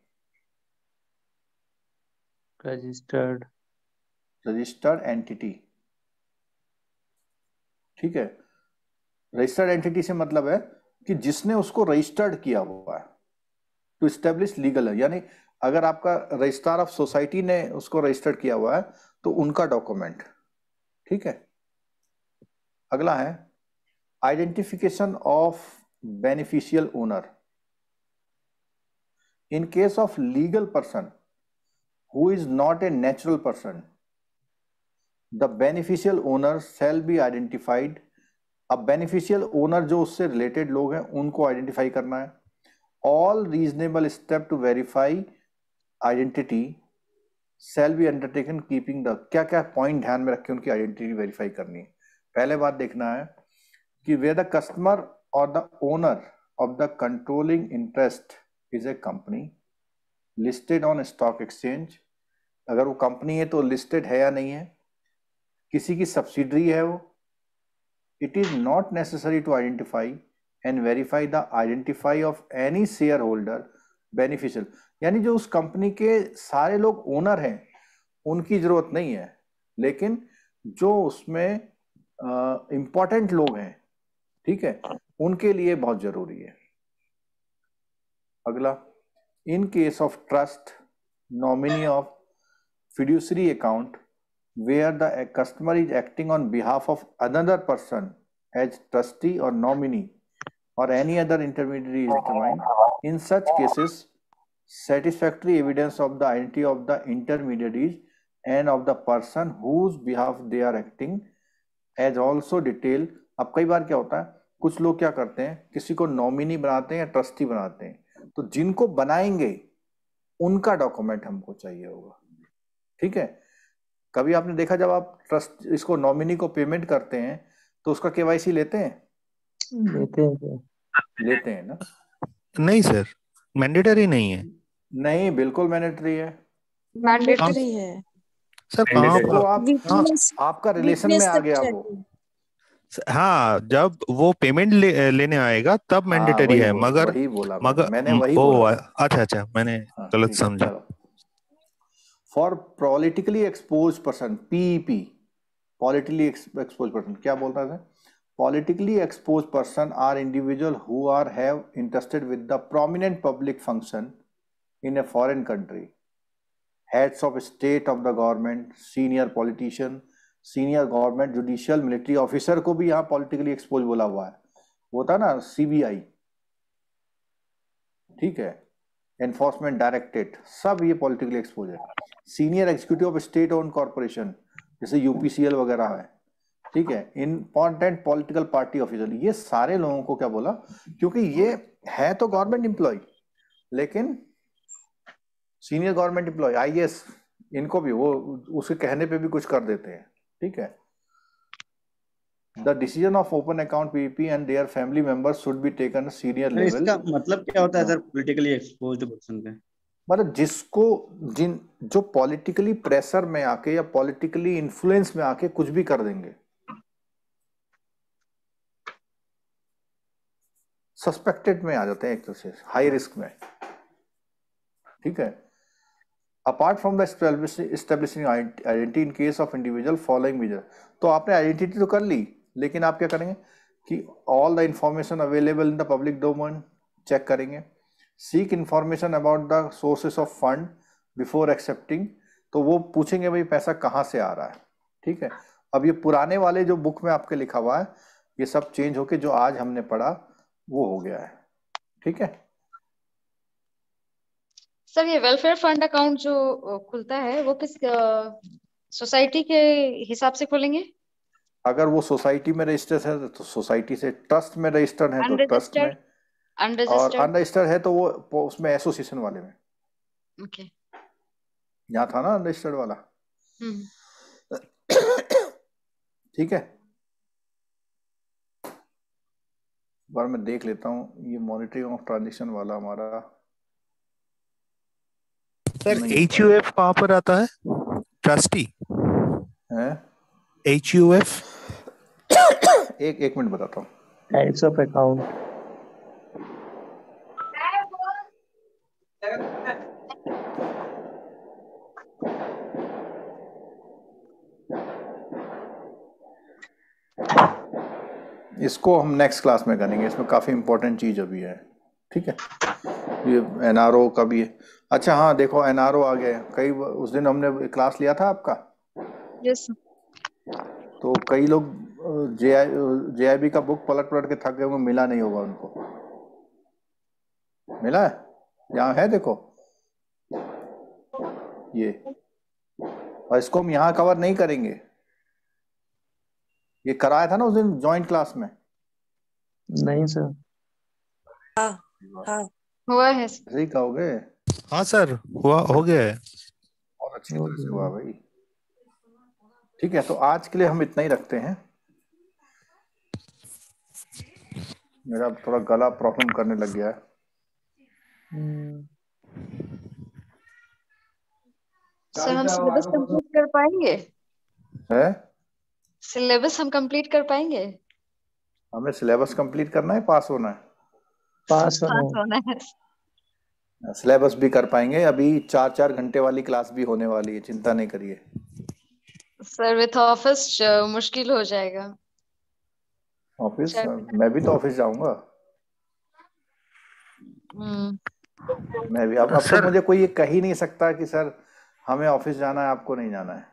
रजिस्टर्ड एंटिटी। ठीक है, रजिस्टर्ड एंटिटी से मतलब है कि जिसने उसको रजिस्टर्ड किया हुआ है, टू एस्टेब्लिश लीगल है, यानी अगर आपका रजिस्ट्रार ऑफ सोसाइटी ने उसको रजिस्टर्ड किया हुआ है तो उनका डॉक्यूमेंट। ठीक है, अगला है identification of beneficial owner. In case of legal person who is not a natural person, the beneficial owner shall be identified। अब beneficial owner जो उससे related लोग हैं उनको identify करना है। all reasonable step to verify identity shall be undertaken keeping the, क्या क्या point ध्यान में रख के उनकी identity verify करनी है। पहले बात देखना है कि where the customer or the owner of the controlling interest is a company listed on stock exchange, अगर वो कंपनी है तो लिस्टेड है या नहीं है, किसी की सब्सिडरी है वो। It is not necessary to identify and verify the identify of any share holder beneficial, यानी जो उस कंपनी के सारे लोग ओनर हैं उनकी जरूरत नहीं है, लेकिन जो उसमें इंपॉर्टेंट लोग हैं, ठीक है, उनके लिए बहुत जरूरी है। अगला, in case of trust, nominee of fiduciary account where the customer is acting on behalf of another person as trustee or nominee or any other intermediary is determined, in such cases satisfactory evidence of the identity of the intermediaries and of the person whose behalf they are acting as also detailed। अब कई बार क्या होता है, कुछ लोग क्या करते हैं, किसी को नॉमिनी बनाते हैं या ट्रस्टी बनाते हैं, तो जिनको बनाएंगे उनका डॉक्यूमेंट हमको चाहिए होगा। ठीक है, कभी आपने देखा जब आप ट्रस्ट इसको नॉमिनी को पेमेंट करते हैं तो उसका केवाईसी लेते हैं? लेते हैं ना? नहीं सर, मैंडेटरी नहीं है। नहीं, बिल्कुल मैंडेटरी है। मैंडेटरी है सर। कहाँ तो आपका रिलेशन में आ गया वो। हाँ, जब वो पेमेंट लेने आएगा तब मैंडेटरी है, मगर मैंने वही बोला। अच्छा, मैंने गलत समझा। For politically expose person, PEP, politically expose person क्या बोलता है? Politically expose person are individual who are have interested with the prominent public function in a foreign country, heads of state of the government, senior politician, senior government, judicial, military officer को भी यहाँ पॉलिटिकली एक्सपोज बोला हुआ है। वो था ना सीबीआई, ठीक है, एनफोर्समेंट डायरेक्टरेट, सब ये पॉलिटिकली एक्सपोज है। Senior executive of state own corporation जैसे यूपीसीएल वगैरह है, ठीक है, इंपॉर्टेंट पॉलिटिकल पार्टी ऑफिसर, ये सारे लोगों को क्या बोला, क्योंकि ये है तो गवर्नमेंट एम्प्लॉय, लेकिन सीनियर गवर्नमेंट एम्प्लॉय, आईएएस, इनको भी वो उसके कहने पे भी कुछ कर देते हैं। ठीक है, the decision of open account PP and their family members should be taken senior level. इसका मतलब क्या होता है सर, पॉलिटिकली एक्सपोज्ड पर्सन का? मतलब जिसको जो पॉलिटिकली प्रेशर में आके या पॉलिटिकली इन्फ्लुएंस में आके कुछ भी कर देंगे, सस्पेक्टेड में आ जाते हैं, एक तरह से हाई रिस्क में। ठीक है, apart from the establishing identity in case of individual following measure. तो आपने आइडेंटिटी तो कर ली, लेकिन आप क्या करेंगे कि all the information available in the public domain check करेंगे। Seek information about the sources of fund before accepting, तो वो पूछेंगे भाई पैसा कहाँ से आ रहा है। ठीक है, अब ये पुराने वाले जो बुक में आपके लिखा हुआ है ये सब चेंज होके जो आज हमने पढ़ा वो हो गया है। ठीक है सर, ये वेलफेयर फंड अकाउंट जो खुलता है वो किस सोसाइटी के हिसाब से खोलेंगे? अगर वो सोसाइटी में रजिस्टर्ड है तो सोसाइटी से, ट्रस्ट में रजिस्टर्ड है तो ट्रस्ट में, और अनरजिस्टर्ड है तो वो उसमें एसोसिएशन वाले में। ओके, यहाँ था ना अनरजिस्टर्ड वाला। ठीक है, एक बार मैं देख लेता हूँ ये मॉनिटरिंग ऑफ ट्रांजेक्शन वाला हमारा। सर HUF कहाँ पर आता है? ट्रस्टी है HUF? एक मिनट बताता हूँ। टाइप्स ऑफ अकाउंट, इसको हम नेक्स्ट क्लास में करेंगे, इसमें काफ़ी इंपॉर्टेंट चीज़ अभी है। ठीक है, ये NRO का भी है। अच्छा हाँ देखो NRO आ गया। कई उस दिन हमने क्लास लिया था आपका। यस। तो कई लोग JIB का बुक पलट के थक गए होंगे, मिला नहीं होगा उनको। मिला है? यहाँ है देखो ये, और इसको हम यहाँ कवर नहीं करेंगे। ये कराया था ना उस दिन जॉइंट क्लास में? नहीं सर। हाँ हुआ है। सही कहोगे? हाँ सर हुआ, हो गया है। और अच्छी तरह से हुआ भाई। ठीक है, तो आज के लिए हम इतना ही रखते हैं। मेरा थोड़ा गला प्रॉब्लम करने लग गया है। सर हम सिलेबस कंप्लीट कर पाएंगे? है? सिलेबस हम कंप्लीट कर पाएंगे? हमें सिलेबस कंप्लीट करना है, पास होना है। पास होना है। सिलेबस भी कर पाएंगे। अभी 4-4 घंटे वाली क्लास भी होने वाली है, चिंता नहीं करिए। सर विथ ऑफिस मुश्किल हो जाएगा। ऑफिस? मैं भी तो ऑफिस जाऊंगा। मैं भी। अब तो मुझे कोई ये कह ही नहीं सकता कि सर हमें ऑफिस जाना है, आपको नहीं जाना है।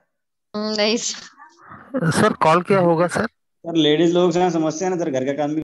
नहीं सर कॉल क्या होगा सर? लेडीज लोग से समस्या है ना सर, घर का काम भी